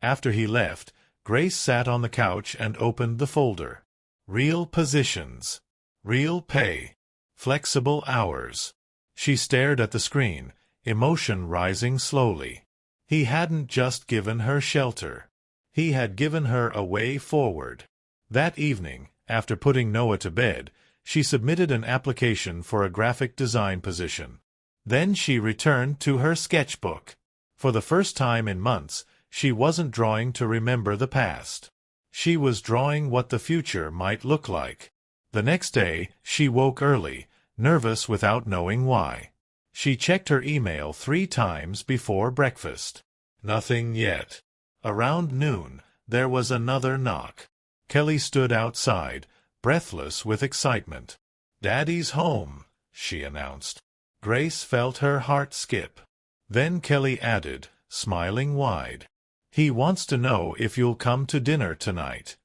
After he left, Grace sat on the couch and opened the folder. Real positions. Real pay. Flexible hours. She stared at the screen, emotion rising slowly. He hadn't just given her shelter. He had given her a way forward. That evening, after putting Noah to bed, she submitted an application for a graphic design position. Then she returned to her sketchbook. For the first time in months, she wasn't drawing to remember the past. She was drawing what the future might look like. The next day, she woke early, nervous without knowing why. She checked her email 3 times before breakfast. Nothing yet. Around noon, there was another knock. Kelly stood outside, breathless with excitement. "Daddy's home," she announced. Grace felt her heart skip. Then Kelly added, smiling wide, "He wants to know if you'll come to dinner tonight."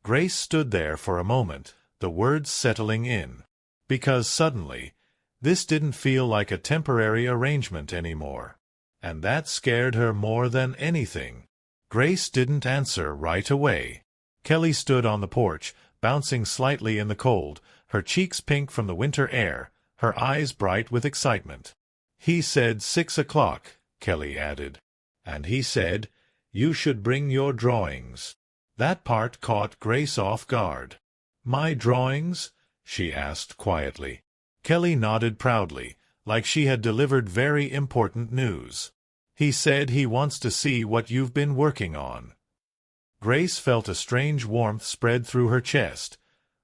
Grace stood there for a moment, the words settling in. Because suddenly, this didn't feel like a temporary arrangement anymore. And that scared her more than anything. Grace didn't answer right away. Kelly stood on the porch, bouncing slightly in the cold, her cheeks pink from the winter air, her eyes bright with excitement. "He said 6 o'clock," Kelly added. "And he said, you should bring your drawings." That part caught Grace off guard. "My drawings?" she asked quietly. Kelly nodded proudly, like she had delivered very important news. "He said he wants to see what you've been working on." Grace felt a strange warmth spread through her chest,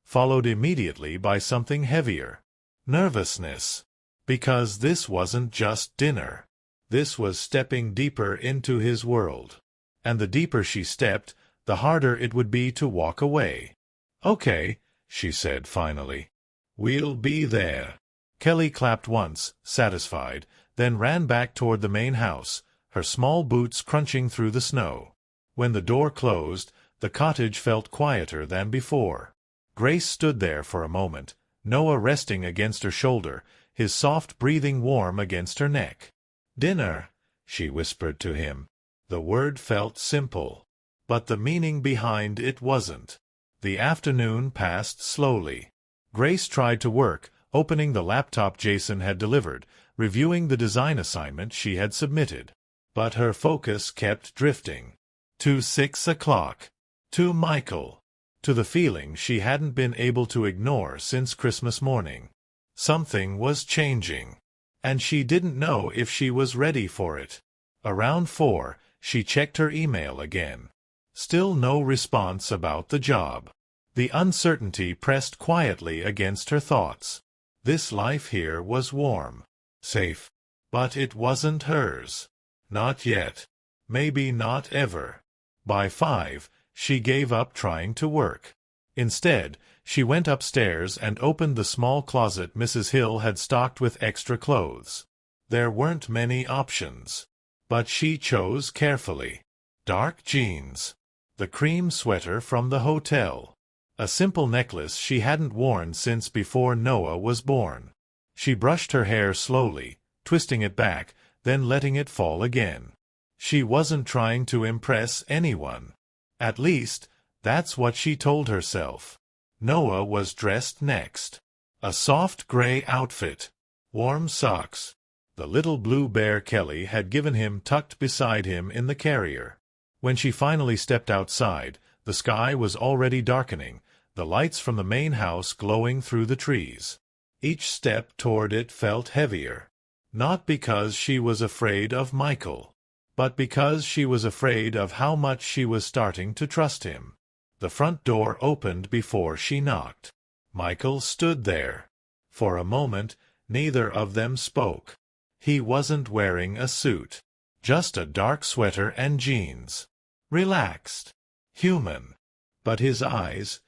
followed immediately by something heavier. Nervousness. Because this wasn't just dinner. This was stepping deeper into his world. And the deeper she stepped, the harder it would be to walk away. "Okay," she said finally. "We'll be there." Kelly clapped once, satisfied, then ran back toward the main house, her small boots crunching through the snow. When the door closed, the cottage felt quieter than before. Grace stood there for a moment, Noah resting against her shoulder, his soft breathing warm against her neck. "Dinner," she whispered to him. The word felt simple, but the meaning behind it wasn't. The afternoon passed slowly. Grace tried to work, opening the laptop Jason had delivered, reviewing the design assignment she had submitted. But her focus kept drifting. To 6 o'clock. To Michael. To the feeling she hadn't been able to ignore since Christmas morning. Something was changing, and she didn't know if she was ready for it. Around 4, she checked her email again. Still no response about the job. The uncertainty pressed quietly against her thoughts. This life here was warm, safe, but it wasn't hers. Not yet. Maybe not ever. By 5, she gave up trying to work. Instead, she went upstairs and opened the small closet Mrs. Hill had stocked with extra clothes. There weren't many options, but she chose carefully. Dark jeans, the cream sweater from the hotel, a simple necklace she hadn't worn since before Noah was born. She brushed her hair slowly, twisting it back, then letting it fall again. She wasn't trying to impress anyone. At least, that's what she told herself. Noah was dressed next. A soft gray outfit, warm socks, the little blue bear Kelly had given him tucked beside him in the carrier. When she finally stepped outside, the sky was already darkening, the lights from the main house glowing through the trees. Each step toward it felt heavier. Not because she was afraid of Michael, but because she was afraid of how much she was starting to trust him. The front door opened before she knocked. Michael stood there. For a moment, neither of them spoke. He wasn't wearing a suit, just a dark sweater and jeans. Relaxed. Human. But his eyes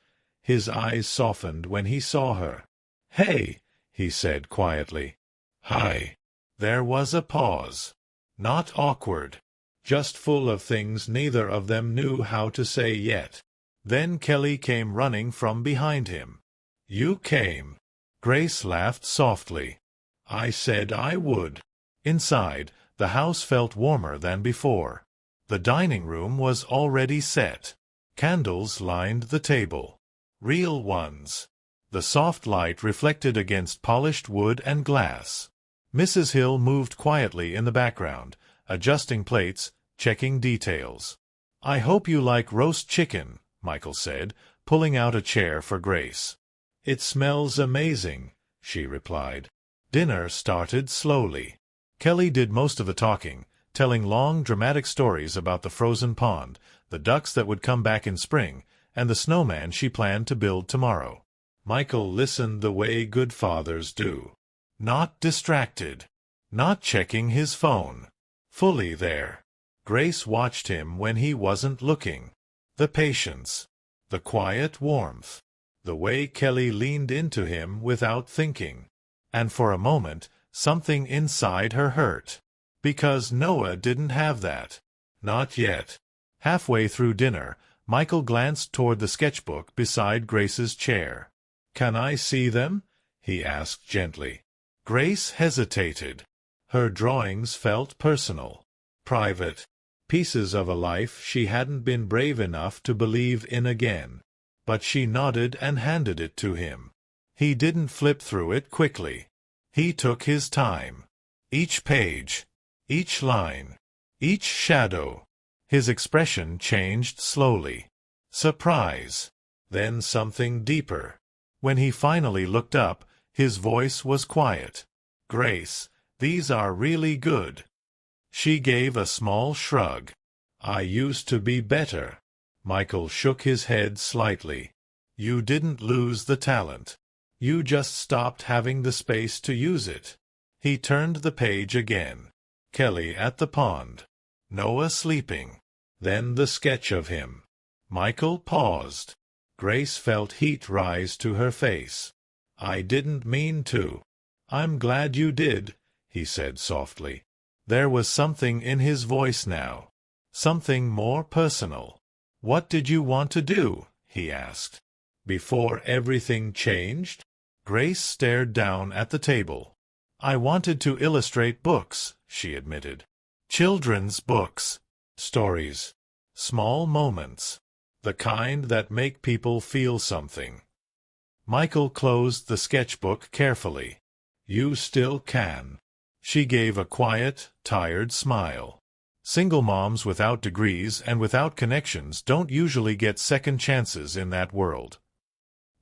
softened when he saw her. "Hey," he said quietly. "Hi." There was a pause. Not awkward, just full of things neither of them knew how to say yet. Then Kelly came running from behind him. "You came." Grace laughed softly. "I said I would." Inside, the house felt warmer than before. The dining room was already set. Candles lined the table. Real ones. The soft light reflected against polished wood and glass. Mrs. Hill moved quietly in the background, adjusting plates, checking details. "I hope you like roast chicken," Michael said, pulling out a chair for Grace. "It smells amazing," she replied. Dinner started slowly. Kelly did most of the talking, telling long, dramatic stories about the frozen pond, the ducks that would come back in spring, and the snowman she planned to build tomorrow. Michael listened the way good fathers do. Not distracted. Not checking his phone. Fully there. Grace watched him when he wasn't looking. The patience. The quiet warmth. The way Kelly leaned into him without thinking. And for a moment, something inside her hurt. Because Noah didn't have that. Not yet. Halfway through dinner, Michael glanced toward the sketchbook beside Grace's chair. "Can I see them?" he asked gently. Grace hesitated. Her drawings felt personal. Private. Pieces of a life she hadn't been brave enough to believe in again. But she nodded and handed it to him. He didn't flip through it quickly. He took his time. Each page, each line, each shadow. His expression changed slowly. Surprise. Then something deeper. When he finally looked up, his voice was quiet. "Grace, these are really good." She gave a small shrug. "I used to be better." Michael shook his head slightly. "You didn't lose the talent. You just stopped having the space to use it." He turned the page again. Kelly at the pond. Noah sleeping. Then the sketch of him. Michael paused. Grace felt heat rise to her face. "I didn't mean to." "I'm glad you did," he said softly. There was something in his voice now. Something more personal. "What did you want to do?" he asked. "Before everything changed?" Grace stared down at the table. "I wanted to illustrate books," she admitted. "Children's books. Stories. Small moments. The kind that make people feel something." Michael closed the sketchbook carefully. "You still can." She gave a quiet, tired smile. Single moms without degrees and without connections don't usually get second chances in that world.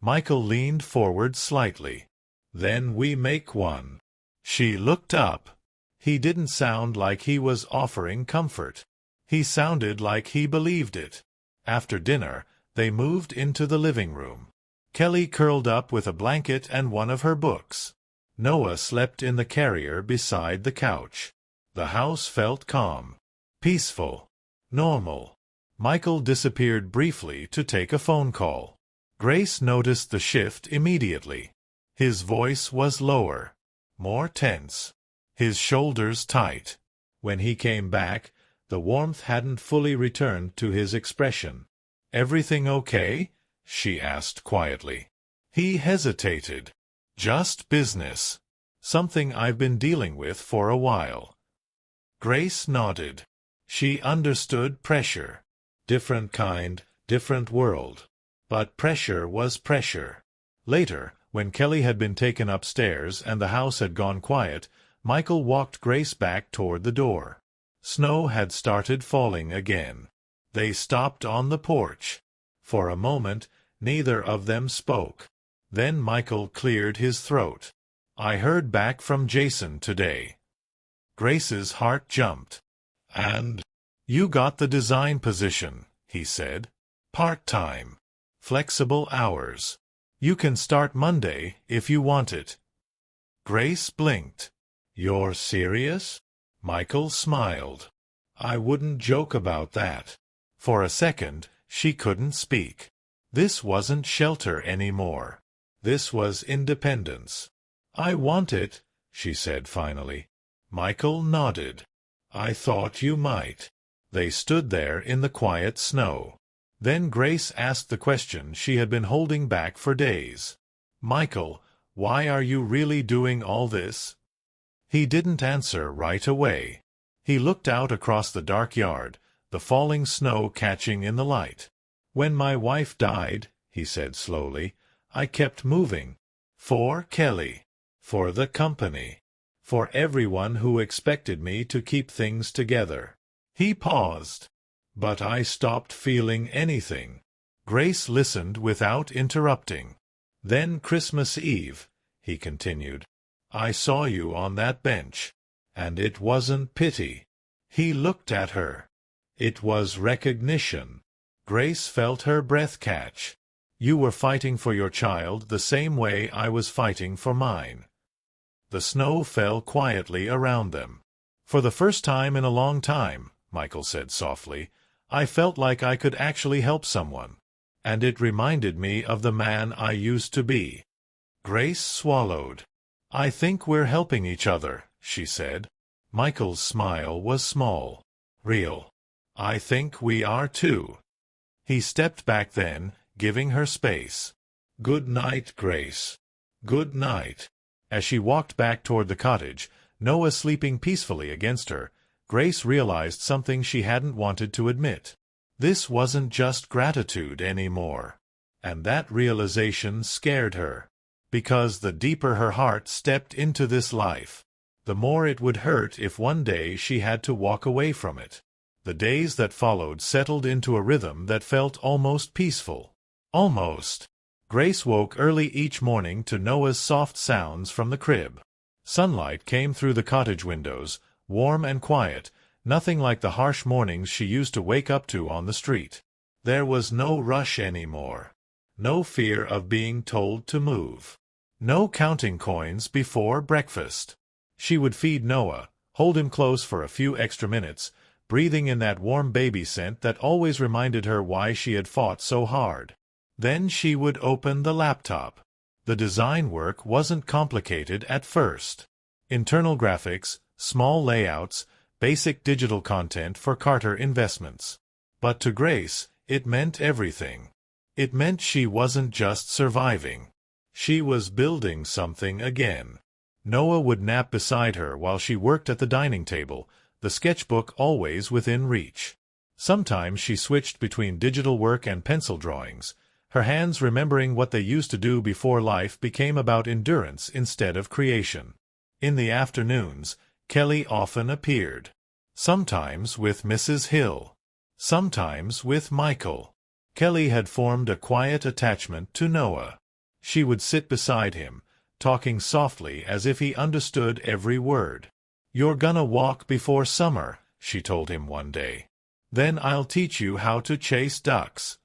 Michael leaned forward slightly. "Then we make one." She looked up. He didn't sound like he was offering comfort. He sounded like he believed it. After dinner, they moved into the living room. Kelly curled up with a blanket and one of her books. Noah slept in the carrier beside the couch. The house felt calm, peaceful, normal. Michael disappeared briefly to take a phone call. Grace noticed the shift immediately. His voice was lower, more tense, his shoulders tight. When he came back, the warmth hadn't fully returned to his expression. "Everything okay?" she asked quietly. He hesitated. "Just business. Something I've been dealing with for a while." Grace nodded. She understood pressure. Different kind, different world. But pressure was pressure. Later, when Kelly had been taken upstairs and the house had gone quiet, Michael walked Grace back toward the door. Snow had started falling again. They stopped on the porch. For a moment, neither of them spoke. Then Michael cleared his throat. "I heard back from Jason today." Grace's heart jumped. "And?" "You got the design position," he said. "Part-time. Flexible hours. You can start Monday if you want it." Grace blinked. "You're serious?" Michael smiled. "I wouldn't joke about that." For a second, she couldn't speak. This wasn't shelter anymore. This was independence. "I want it," she said finally. Michael nodded. "I thought you might." They stood there in the quiet snow. Then Grace asked the question she had been holding back for days. "Michael, why are you really doing all this?" He didn't answer right away. He looked out across the dark yard, the falling snow catching in the light. "When my wife died," he said slowly, "I kept moving. For Kelly. For the company. For everyone who expected me to keep things together." He paused. "But I stopped feeling anything." Grace listened without interrupting. "Then Christmas Eve," he continued, "I saw you on that bench. And it wasn't pity." He looked at her. It was recognition. Grace felt her breath catch. "You were fighting for your child the same way I was fighting for mine." The snow fell quietly around them. "For the first time in a long time," Michael said softly, "I felt like I could actually help someone. And it reminded me of the man I used to be." Grace swallowed. "I think we're helping each other," she said. Michael's smile was small, real. "I think we are too." He stepped back then, giving her space. "Good night, Grace." "Good night." As she walked back toward the cottage, Noah sleeping peacefully against her, Grace realized something she hadn't wanted to admit. This wasn't just gratitude anymore. And that realization scared her. because the deeper her heart stepped into this life, the more it would hurt if one day she had to walk away from it. The days that followed settled into a rhythm that felt almost peaceful. Almost. Grace woke early each morning to Noah's soft sounds from the crib. Sunlight came through the cottage windows, warm and quiet, nothing like the harsh mornings she used to wake up to on the street. There was no rush anymore. No fear of being told to move. No counting coins before breakfast. She would feed Noah, hold him close for a few extra minutes, breathing in that warm baby scent that always reminded her why she had fought so hard. Then she would open the laptop. The design work wasn't complicated at first. Internal graphics, small layouts, basic digital content for Carter Investments. But to Grace, it meant everything. It meant she wasn't just surviving. She was building something again. Noah would nap beside her while she worked at the dining table, the sketchbook always within reach. Sometimes she switched between digital work and pencil drawings, her hands remembering what they used to do before life became about endurance instead of creation. In the afternoons, Kelly often appeared. Sometimes with Mrs. Hill. Sometimes with Michael. Kelly had formed a quiet attachment to Noah. She would sit beside him, talking softly as if he understood every word. "You're gonna walk before summer," she told him one day. "Then I'll teach you how to chase ducks."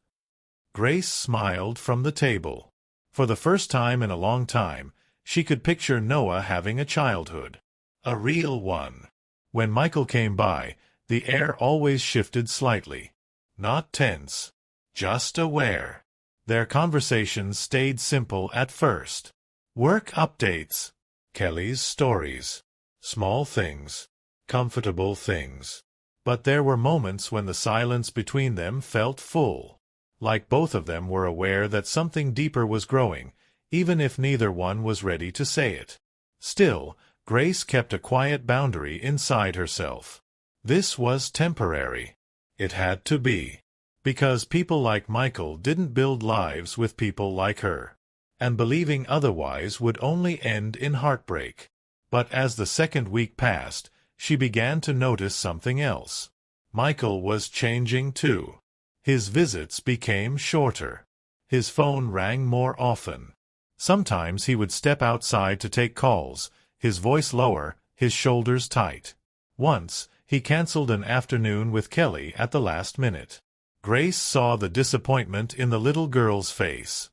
Grace smiled from the table. For the first time in a long time, she could picture Noah having a childhood. A real one. When Michael came by, the air always shifted slightly. Not tense. Just aware. Their conversations stayed simple at first. Work updates. Kelly's stories. Small things. Comfortable things. But there were moments when the silence between them felt full. Like both of them were aware that something deeper was growing, even if neither one was ready to say it. Still, Grace kept a quiet boundary inside herself. This was temporary. It had to be. Because people like Michael didn't build lives with people like her. And believing otherwise would only end in heartbreak. But as the second week passed, she began to notice something else. Michael was changing too. His visits became shorter. His phone rang more often. Sometimes he would step outside to take calls, his voice lower, his shoulders tight. Once, he canceled an afternoon with Kelly at the last minute. Grace saw the disappointment in the little girl's face.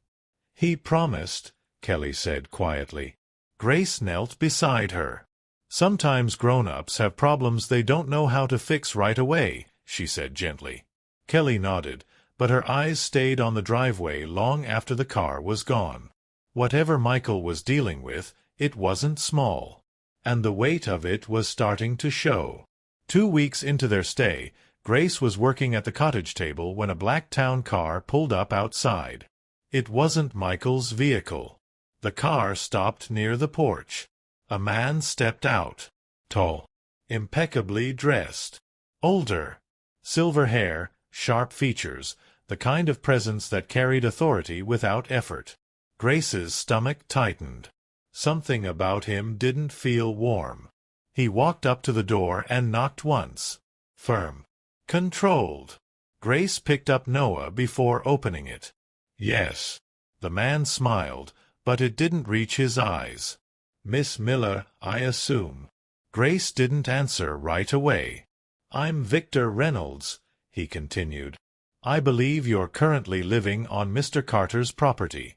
"He promised," Kelly said quietly. Grace knelt beside her. "Sometimes grown-ups have problems they don't know how to fix right away," she said gently. Kelly nodded, but her eyes stayed on the driveway long after the car was gone. Whatever Michael was dealing with, it wasn't small. And the weight of it was starting to show. 2 weeks into their stay, Grace was working at the cottage table when a black town car pulled up outside. It wasn't Michael's vehicle. The car stopped near the porch. A man stepped out. Tall. Impeccably dressed. Older. Silver hair, sharp features, the kind of presence that carried authority without effort. Grace's stomach tightened. Something about him didn't feel warm. He walked up to the door and knocked once. Firm. Controlled. Grace picked up Noah before opening it. "Yes." The man smiled, but it didn't reach his eyes. "Miss Miller, I assume." Grace didn't answer right away. "I'm Victor Reynolds," he continued. "I believe you're currently living on Mr. Carter's property."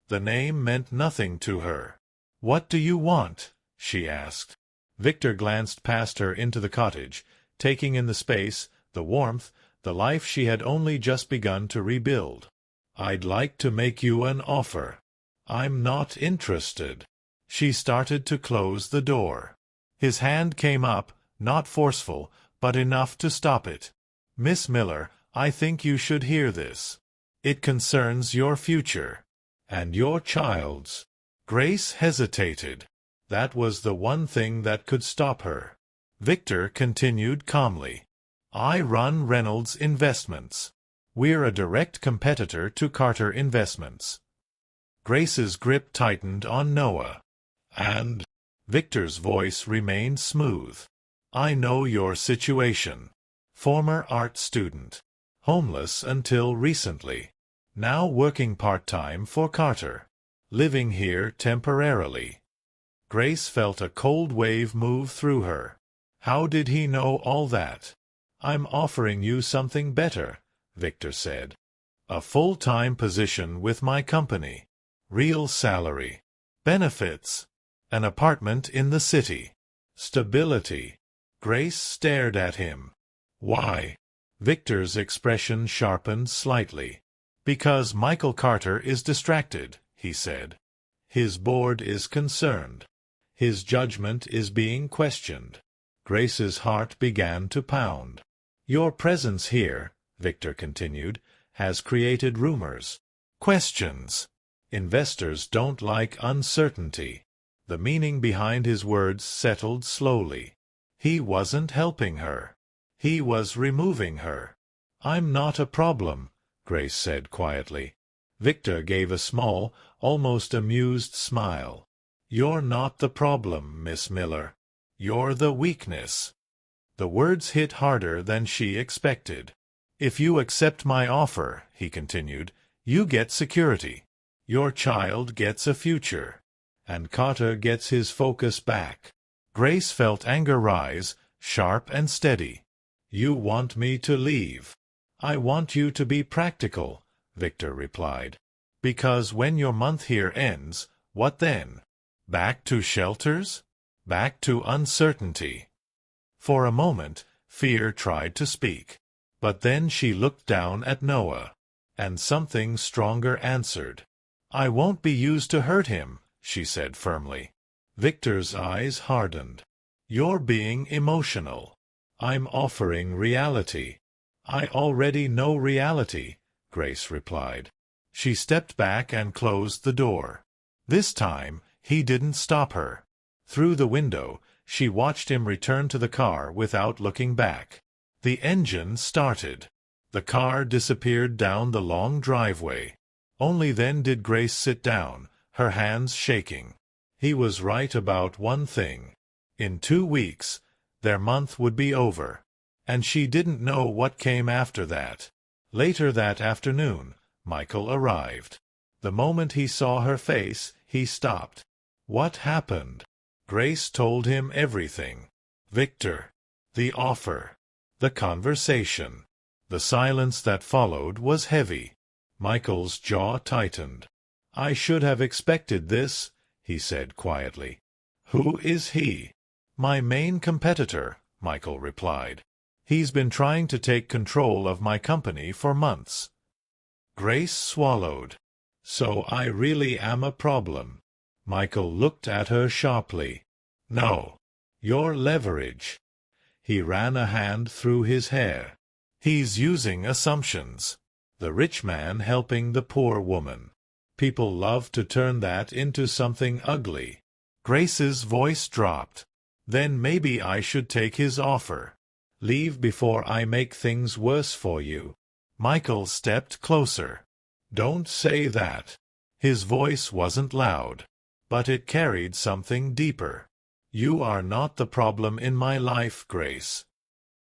The name meant nothing to her. "What do you want?" she asked. Victor glanced past her into the cottage, taking in the space, the warmth, the life she had only just begun to rebuild. "I'd like to make you an offer." "I'm not interested." She started to close the door. His hand came up, not forceful, but enough to stop it. "Miss Miller, I think you should hear this. It concerns your future. And your child's." Grace hesitated. That was the one thing that could stop her. Victor continued calmly. "I run Reynolds Investments. We're a direct competitor to Carter Investments." Grace's grip tightened on Noah. And Victor's voice remained smooth. I know your situation. Former art student. Homeless until recently. Now working part-time for Carter. Living here temporarily. Grace felt a cold wave move through her. How did he know all that? I'm offering you something better, Victor said. A full-time position with my company. Real salary. Benefits. An apartment in the city. Stability. Grace stared at him. Why? Victor's expression sharpened slightly. Because Michael Carter is distracted, he said. His board is concerned. His judgment is being questioned. Grace's heart began to pound. Your presence here, Victor continued, has created rumors. Questions. Investors don't like uncertainty. The meaning behind his words settled slowly. He wasn't helping her. He was removing her. I'm not a problem, Grace said quietly. Victor gave a small, almost amused smile. You're not the problem, Miss Miller. You're the weakness. The words hit harder than she expected. If you accept my offer, he continued, you get security. Your child gets a future. And Carter gets his focus back. Grace felt anger rise, sharp and steady. You want me to leave. I want you to be practical, Victor replied. Because when your month here ends, what then? Back to shelters? Back to uncertainty. For a moment, fear tried to speak. But then she looked down at Noah. And something stronger answered. I won't be used to hurt him, she said firmly. Victor's eyes hardened. You're being emotional. I'm offering reality. I already know reality, Grace replied. She stepped back and closed the door. This time, he didn't stop her. Through the window, she watched him return to the car without looking back. The engine started. The car disappeared down the long driveway. Only then did Grace sit down, her hands shaking. He was right about one thing. In 2 weeks, their month would be over. And she didn't know what came after that. Later that afternoon, Michael arrived. The moment he saw her face, he stopped. What happened? Grace told him everything. Victor. The offer. The conversation. The silence that followed was heavy. Michael's jaw tightened. I should have expected this, he said quietly. Who is he? My main competitor, Michael replied. He's been trying to take control of my company for months. Grace swallowed. So I really am a problem. Michael looked at her sharply. No. Your leverage. He ran a hand through his hair. He's using assumptions. The rich man helping the poor woman. People love to turn that into something ugly. Grace's voice dropped. Then maybe I should take his offer. Leave before I make things worse for you. Michael stepped closer. Don't say that. His voice wasn't loud, but it carried something deeper. You are not the problem in my life, Grace.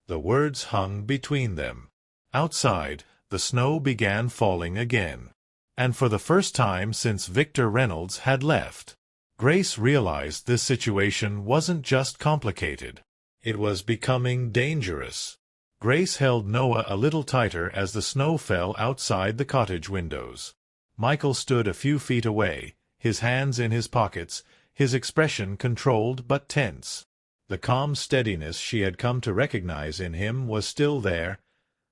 The words hung between them. Outside, the snow began falling again. And for the first time since Victor Reynolds had left, Grace realized this situation wasn't just complicated. It was becoming dangerous. Grace held Noah a little tighter as the snow fell outside the cottage windows. Michael stood a few feet away, his hands in his pockets, his expression controlled but tense. The calm steadiness she had come to recognize in him was still there,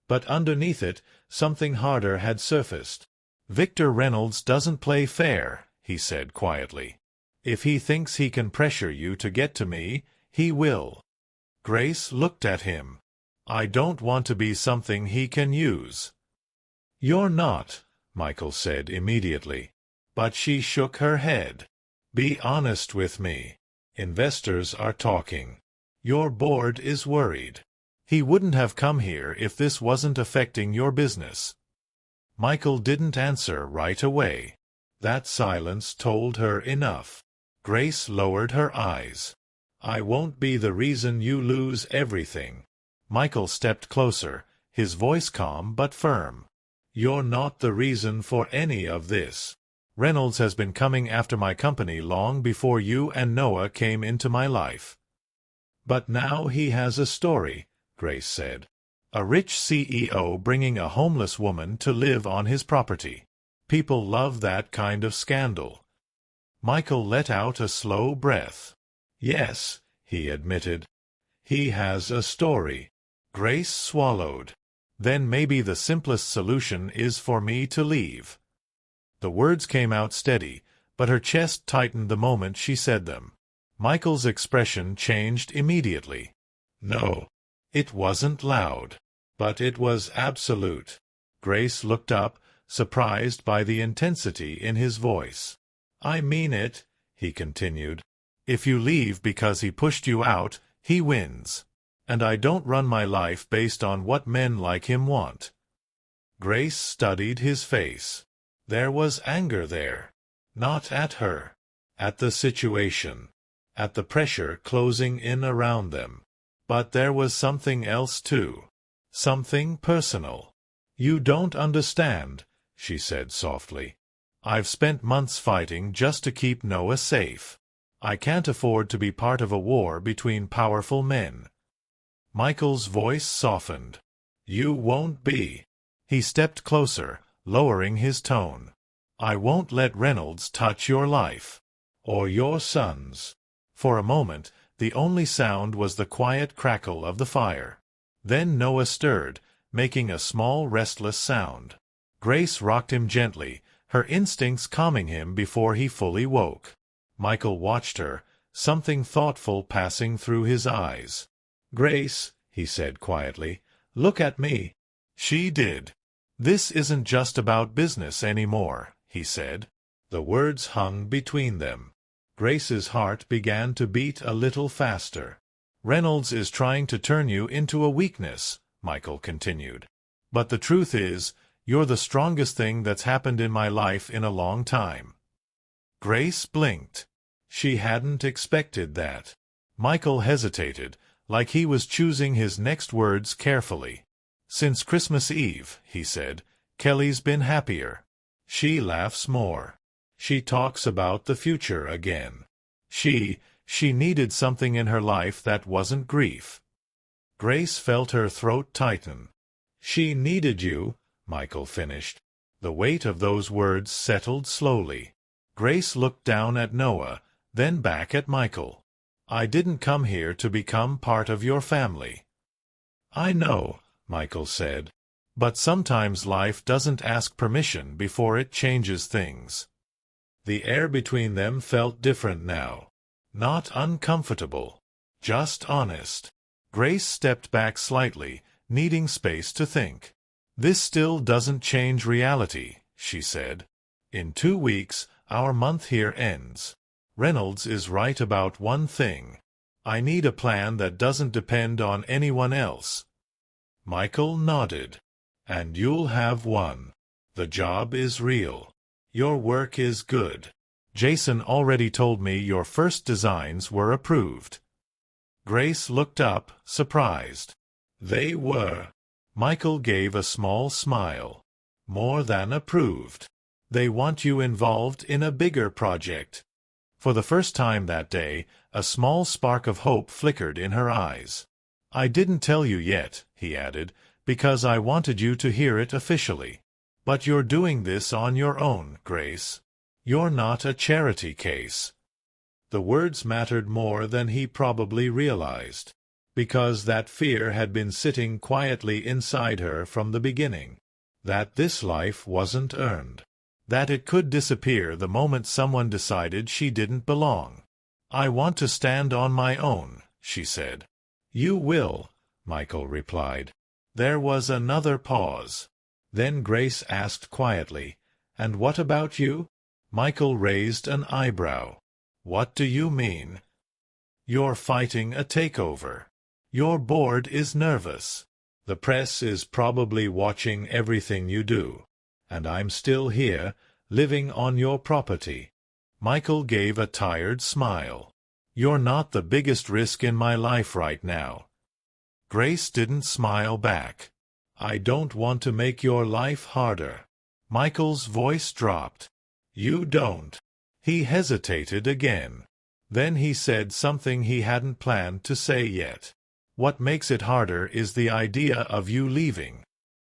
but underneath it, something harder had surfaced. Victor Reynolds doesn't play fair, he said quietly. If he thinks he can pressure you to get to me, he will. Grace looked at him. I don't want to be something he can use. You're not, Michael said immediately. But she shook her head. Be honest with me. Investors are talking. Your board is worried. He wouldn't have come here if this wasn't affecting your business. Michael didn't answer right away. That silence told her enough. Grace lowered her eyes. "I won't be the reason you lose everything." Michael stepped closer, his voice calm but firm. "You're not the reason for any of this. Reynolds has been coming after my company long before you and Noah came into my life." "But now he has a story," Grace said. "A rich CEO bringing a homeless woman to live on his property. People love that kind of scandal." Michael let out a slow breath. "Yes," he admitted. "He has a story." Grace swallowed. "Then maybe the simplest solution is for me to leave." The words came out steady, but her chest tightened the moment she said them. Michael's expression changed immediately. No, it wasn't loud, but it was absolute. Grace looked up, surprised by the intensity in his voice. "I mean it," he continued. "If you leave because he pushed you out, he wins. And I don't run my life based on what men like him want." Grace studied his face. There was anger there. Not at her. At the situation. At the pressure closing in around them. But there was something else too. Something personal. "You don't understand," she said softly. "I've spent months fighting just to keep Noah safe. I can't afford to be part of a war between powerful men." Michael's voice softened. "You won't be." He stepped closer, lowering his tone. "I won't let Reynolds touch your life. Or your son's." For a moment, the only sound was the quiet crackle of the fire. Then Noah stirred, making a small restless sound. Grace rocked him gently, her instincts calming him before he fully woke. Michael watched her, something thoughtful passing through his eyes. "Grace," he said quietly, "look at me." She did. "This isn't just about business anymore," he said. The words hung between them. Grace's heart began to beat a little faster. "Reynolds is trying to turn you into a weakness," Michael continued. "But the truth is, you're the strongest thing that's happened in my life in a long time." Grace blinked. She hadn't expected that. Michael hesitated, like he was choosing his next words carefully. "Since Christmas Eve," he said, "Kelly's been happier. She laughs more. She talks about the future again. She needed something in her life that wasn't grief." Grace felt her throat tighten. "She needed you," Michael finished. The weight of those words settled slowly. Grace looked down at Noah, then back at Michael. "I didn't come here to become part of your family." "I know," Michael said. "But sometimes life doesn't ask permission before it changes things." The air between them felt different now. Not uncomfortable. Just honest. Grace stepped back slightly, needing space to think. "This still doesn't change reality," she said. "In 2 weeks, our month here ends. Reynolds is right about one thing. I need a plan that doesn't depend on anyone else." Michael nodded. "And you'll have one. The job is real. Your work is good. Jason already told me your first designs were approved." Grace looked up, surprised. "They were." Michael gave a small smile. "More than approved. They want you involved in a bigger project." For the first time that day, a small spark of hope flickered in her eyes. "I didn't tell you yet," he added, "because I wanted you to hear it officially. But you're doing this on your own, Grace. You're not a charity case." The words mattered more than he probably realized, because that fear had been sitting quietly inside her from the beginning, that this life wasn't earned, that it could disappear the moment someone decided she didn't belong. "I want to stand on my own," she said. "You will," Michael replied. There was another pause. Then Grace asked quietly, "And what about you?" Michael raised an eyebrow. "What do you mean?" "You're fighting a takeover. Your board is nervous. The press is probably watching everything you do. And I'm still here, living on your property. Michael gave a tired smile. You're not the biggest risk in my life right now. Grace didn't smile back. I don't want to make your life harder. Michael's voice dropped. You don't. He hesitated again. Then he said something he hadn't planned to say yet. What makes it harder is the idea of you leaving.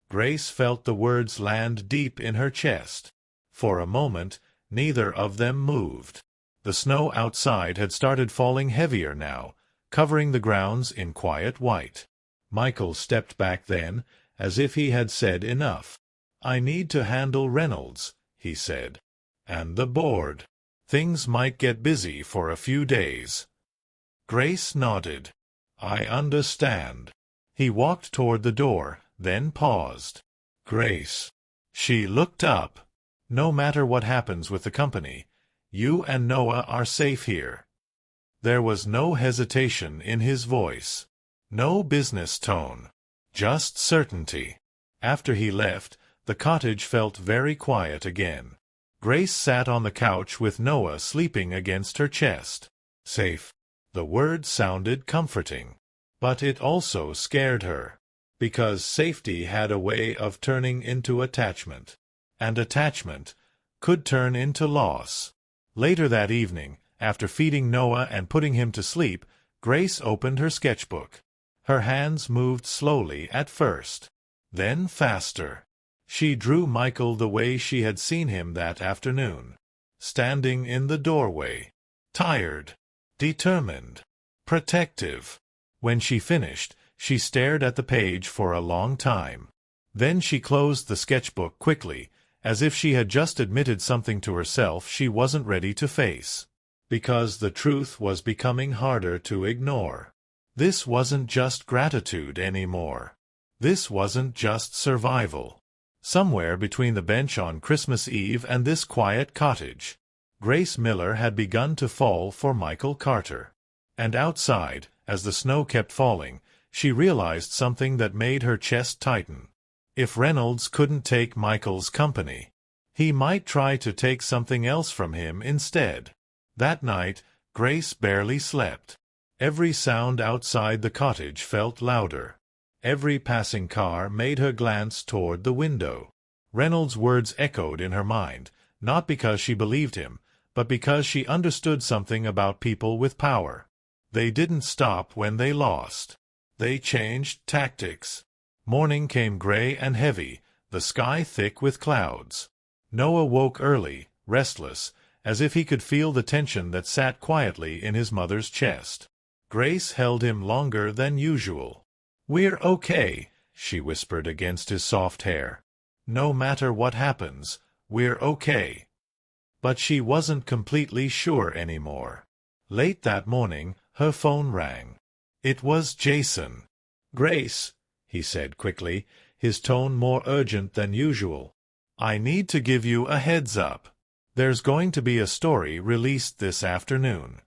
Grace felt the words land deep in her chest. For a moment, neither of them moved. The snow outside had started falling heavier now, covering the grounds in quiet white. Michael stepped back then, as if he had said enough. I need to handle Reynolds, he said. And the board. Things might get busy for a few days. Grace nodded. I understand. He walked toward the door, then paused. Grace. She looked up. No matter what happens with the company, you and Noah are safe here. There was no hesitation in his voice. No business tone. Just certainty. After he left, the cottage felt very quiet again. Grace sat on the couch with Noah sleeping against her chest. Safe. The word sounded comforting. But it also scared her. Because safety had a way of turning into attachment. And attachment could turn into loss. Later that evening, after feeding Noah and putting him to sleep, Grace opened her sketchbook. Her hands moved slowly at first. Then faster. She drew Michael the way she had seen him that afternoon. Standing in the doorway. Tired. Determined. Protective. When she finished, she stared at the page for a long time. Then she closed the sketchbook quickly, as if she had just admitted something to herself she wasn't ready to face. Because the truth was becoming harder to ignore. This wasn't just gratitude anymore. This wasn't just survival. Somewhere between the bench on Christmas Eve and this quiet cottage, Grace Miller had begun to fall for Michael Carter. And outside, as the snow kept falling, she realized something that made her chest tighten. If Reynolds couldn't take Michael's company, he might try to take something else from him instead. That night, Grace barely slept. Every sound outside the cottage felt louder. Every passing car made her glance toward the window. Reynolds' words echoed in her mind, not because she believed him, but because she understood something about people with power. They didn't stop when they lost. They changed tactics. Morning came gray and heavy, the sky thick with clouds. Noah woke early, restless, as if he could feel the tension that sat quietly in his mother's chest. Grace held him longer than usual. "We're okay," she whispered against his soft hair. "No matter what happens, we're okay." But she wasn't completely sure anymore. Late that morning, her phone rang. It was Jason. "Grace," he said quickly, his tone more urgent than usual. "I need to give you a heads up. There's going to be a story released this afternoon."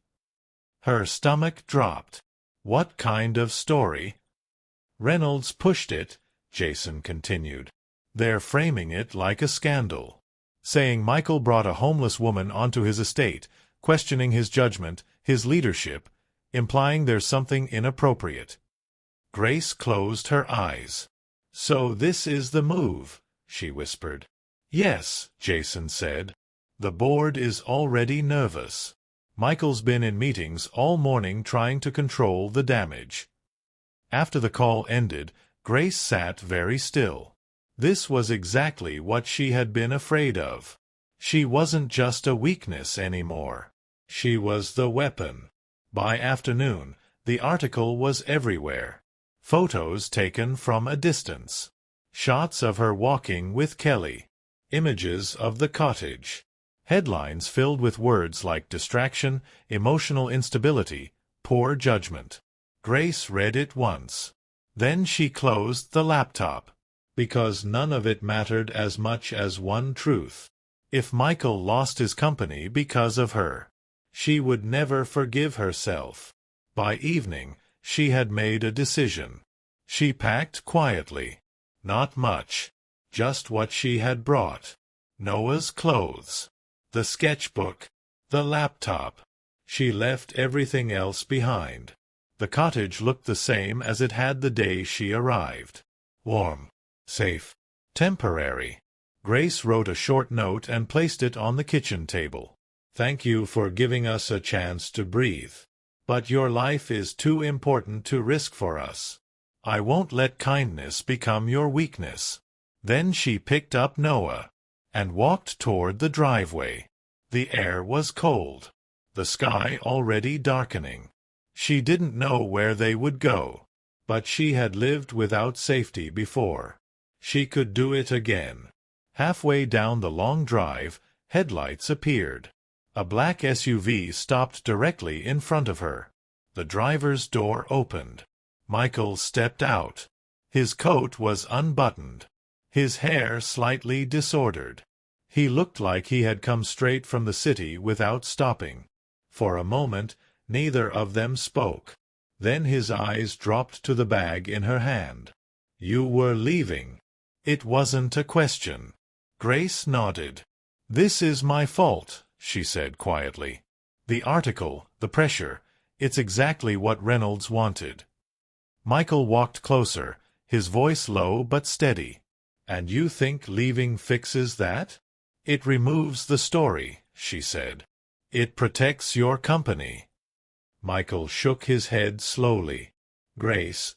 Her stomach dropped. "What kind of story?" "Reynolds pushed it," Jason continued. "They're framing it like a scandal. Saying Michael brought a homeless woman onto his estate, questioning his judgment, his leadership, implying there's something inappropriate." Grace closed her eyes. "So this is the move," she whispered. "Yes," Jason said. "The board is already nervous. Michael's been in meetings all morning trying to control the damage." After the call ended, Grace sat very still. This was exactly what she had been afraid of. She wasn't just a weakness anymore. She was the weapon. By afternoon, the article was everywhere. Photos taken from a distance. Shots of her walking with Kelly. Images of the cottage. Headlines filled with words like distraction, emotional instability, poor judgment. Grace read it once. Then she closed the laptop. Because none of it mattered as much as one truth. If Michael lost his company because of her, she would never forgive herself. By evening, she had made a decision. She packed quietly. Not much. Just what she had brought. Noah's clothes, the sketchbook, the laptop. She left everything else behind. The cottage looked the same as it had the day she arrived. Warm, safe, temporary. Grace wrote a short note and placed it on the kitchen table. Thank you for giving us a chance to breathe. But your life is too important to risk for us. I won't let kindness become your weakness. Then she picked up Noah and walked toward the driveway. The air was cold, the sky already darkening. She didn't know where they would go, but she had lived without safety before. She could do it again. Halfway down the long drive, headlights appeared. A black SUV stopped directly in front of her. The driver's door opened. Michael stepped out. His coat was unbuttoned, his hair slightly disordered. He looked like he had come straight from the city without stopping. For a moment, neither of them spoke. Then his eyes dropped to the bag in her hand. You were leaving. It wasn't a question. Grace nodded. This is my fault, she said quietly. The article, the pressure, it's exactly what Reynolds wanted. Michael walked closer, his voice low but steady. And you think leaving fixes that? It removes the story, she said. It protects your company. Michael shook his head slowly. Grace,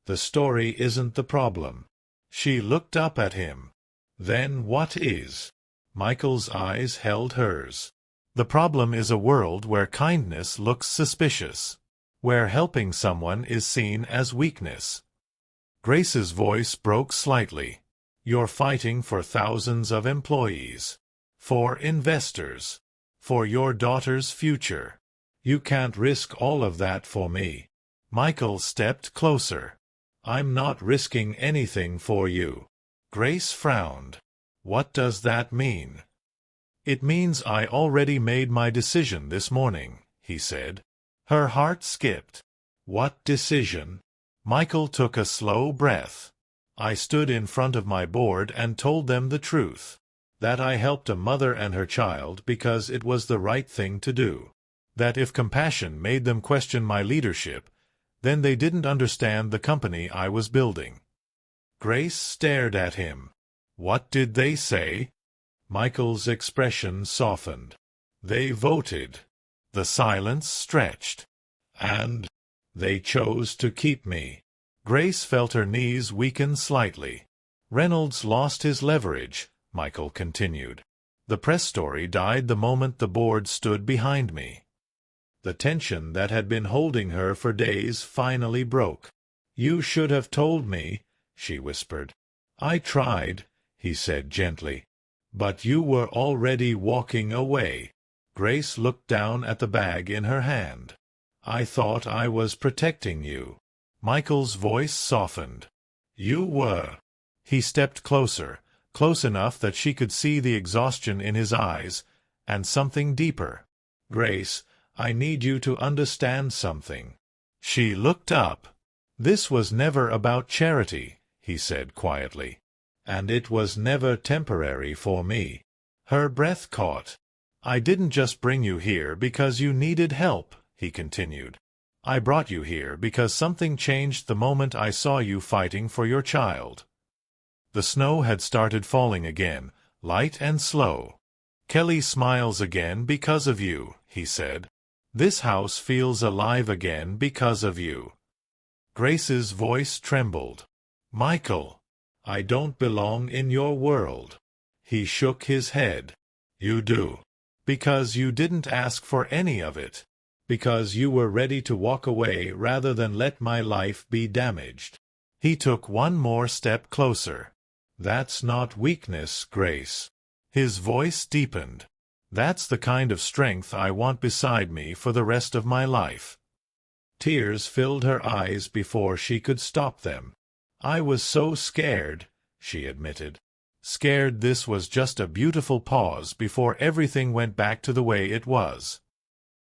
the story isn't the problem. She looked up at him. Then what is? Michael's eyes held hers. The problem is a world where kindness looks suspicious, where helping someone is seen as weakness. Grace's voice broke slightly. You're fighting for thousands of employees, for investors, for your daughter's future. You can't risk all of that for me. Michael stepped closer. I'm not risking anything for you. Grace frowned. What does that mean? It means I already made my decision this morning, he said. Her heart skipped. What decision? Michael took a slow breath. I stood in front of my board and told them the truth. That I helped a mother and her child because it was the right thing to do. That if compassion made them question my leadership, then they didn't understand the company I was building. Grace stared at him. What did they say? Michael's expression softened. They voted. The silence stretched. And they chose to keep me. Grace felt her knees weaken slightly. Reynolds lost his leverage, Michael continued. The press story died the moment the board stood behind me. The tension that had been holding her for days finally broke. You should have told me, she whispered. I tried, he said gently. But you were already walking away. Grace looked down at the bag in her hand. I thought I was protecting you. Michael's voice softened. You were. He stepped closer, close enough that she could see the exhaustion in his eyes, and something deeper. Grace, I need you to understand something. She looked up. This was never about charity, he said quietly. And it was never temporary for me. Her breath caught. I didn't just bring you here because you needed help, he continued. I brought you here because something changed the moment I saw you fighting for your child. The snow had started falling again, light and slow. Kelly smiles again because of you, he said. This house feels alive again because of you. Grace's voice trembled. Michael, I don't belong in your world. He shook his head. You do. Because you didn't ask for any of it. Because you were ready to walk away rather than let my life be damaged. He took one more step closer. That's not weakness, Grace. His voice deepened. That's the kind of strength I want beside me for the rest of my life. Tears filled her eyes before she could stop them. I was so scared, she admitted. Scared this was just a beautiful pause before everything went back to the way it was.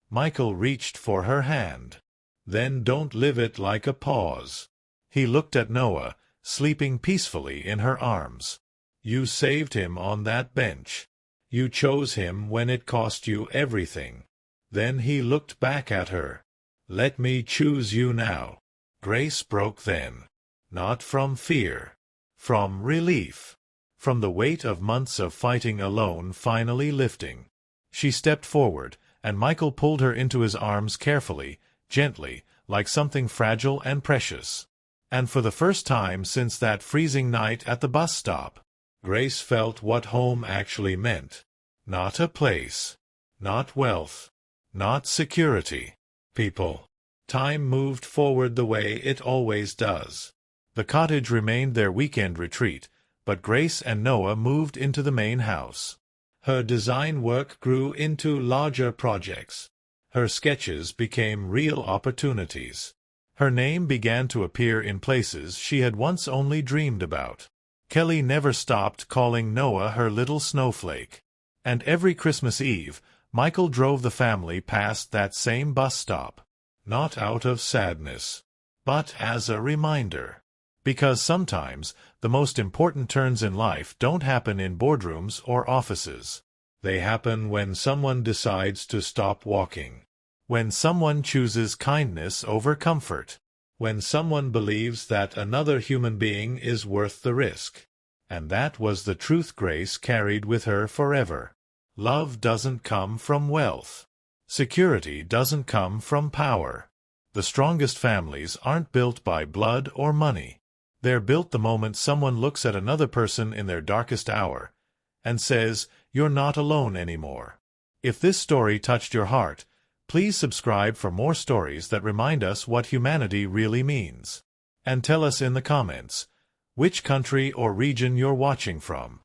Michael reached for her hand. Then don't live it like a pause. He looked at Noah, sleeping peacefully in her arms. You saved him on that bench. You chose him when it cost you everything. Then he looked back at her. Let me choose you now. Grace broke then. Not from fear. From relief. From the weight of months of fighting alone finally lifting. She stepped forward, and Michael pulled her into his arms carefully, gently, like something fragile and precious. And for the first time since that freezing night at the bus stop, Grace felt what home actually meant. Not a place. Not wealth. Not security. People. Time moved forward the way it always does. The cottage remained their weekend retreat, but Grace and Noah moved into the main house. Her design work grew into larger projects. Her sketches became real opportunities. Her name began to appear in places she had once only dreamed about. Kelly never stopped calling Noah her little snowflake. And every Christmas Eve, Michael drove the family past that same bus stop. Not out of sadness, but as a reminder. Because sometimes, the most important turns in life don't happen in boardrooms or offices. They happen when someone decides to stop walking. When someone chooses kindness over comfort. When someone believes that another human being is worth the risk. And that was the truth Grace carried with her forever. Love doesn't come from wealth. Security doesn't come from power. The strongest families aren't built by blood or money. They're built the moment someone looks at another person in their darkest hour and says, "You're not alone anymore." If this story touched your heart, please subscribe for more stories that remind us what humanity really means. And tell us in the comments which country or region you're watching from.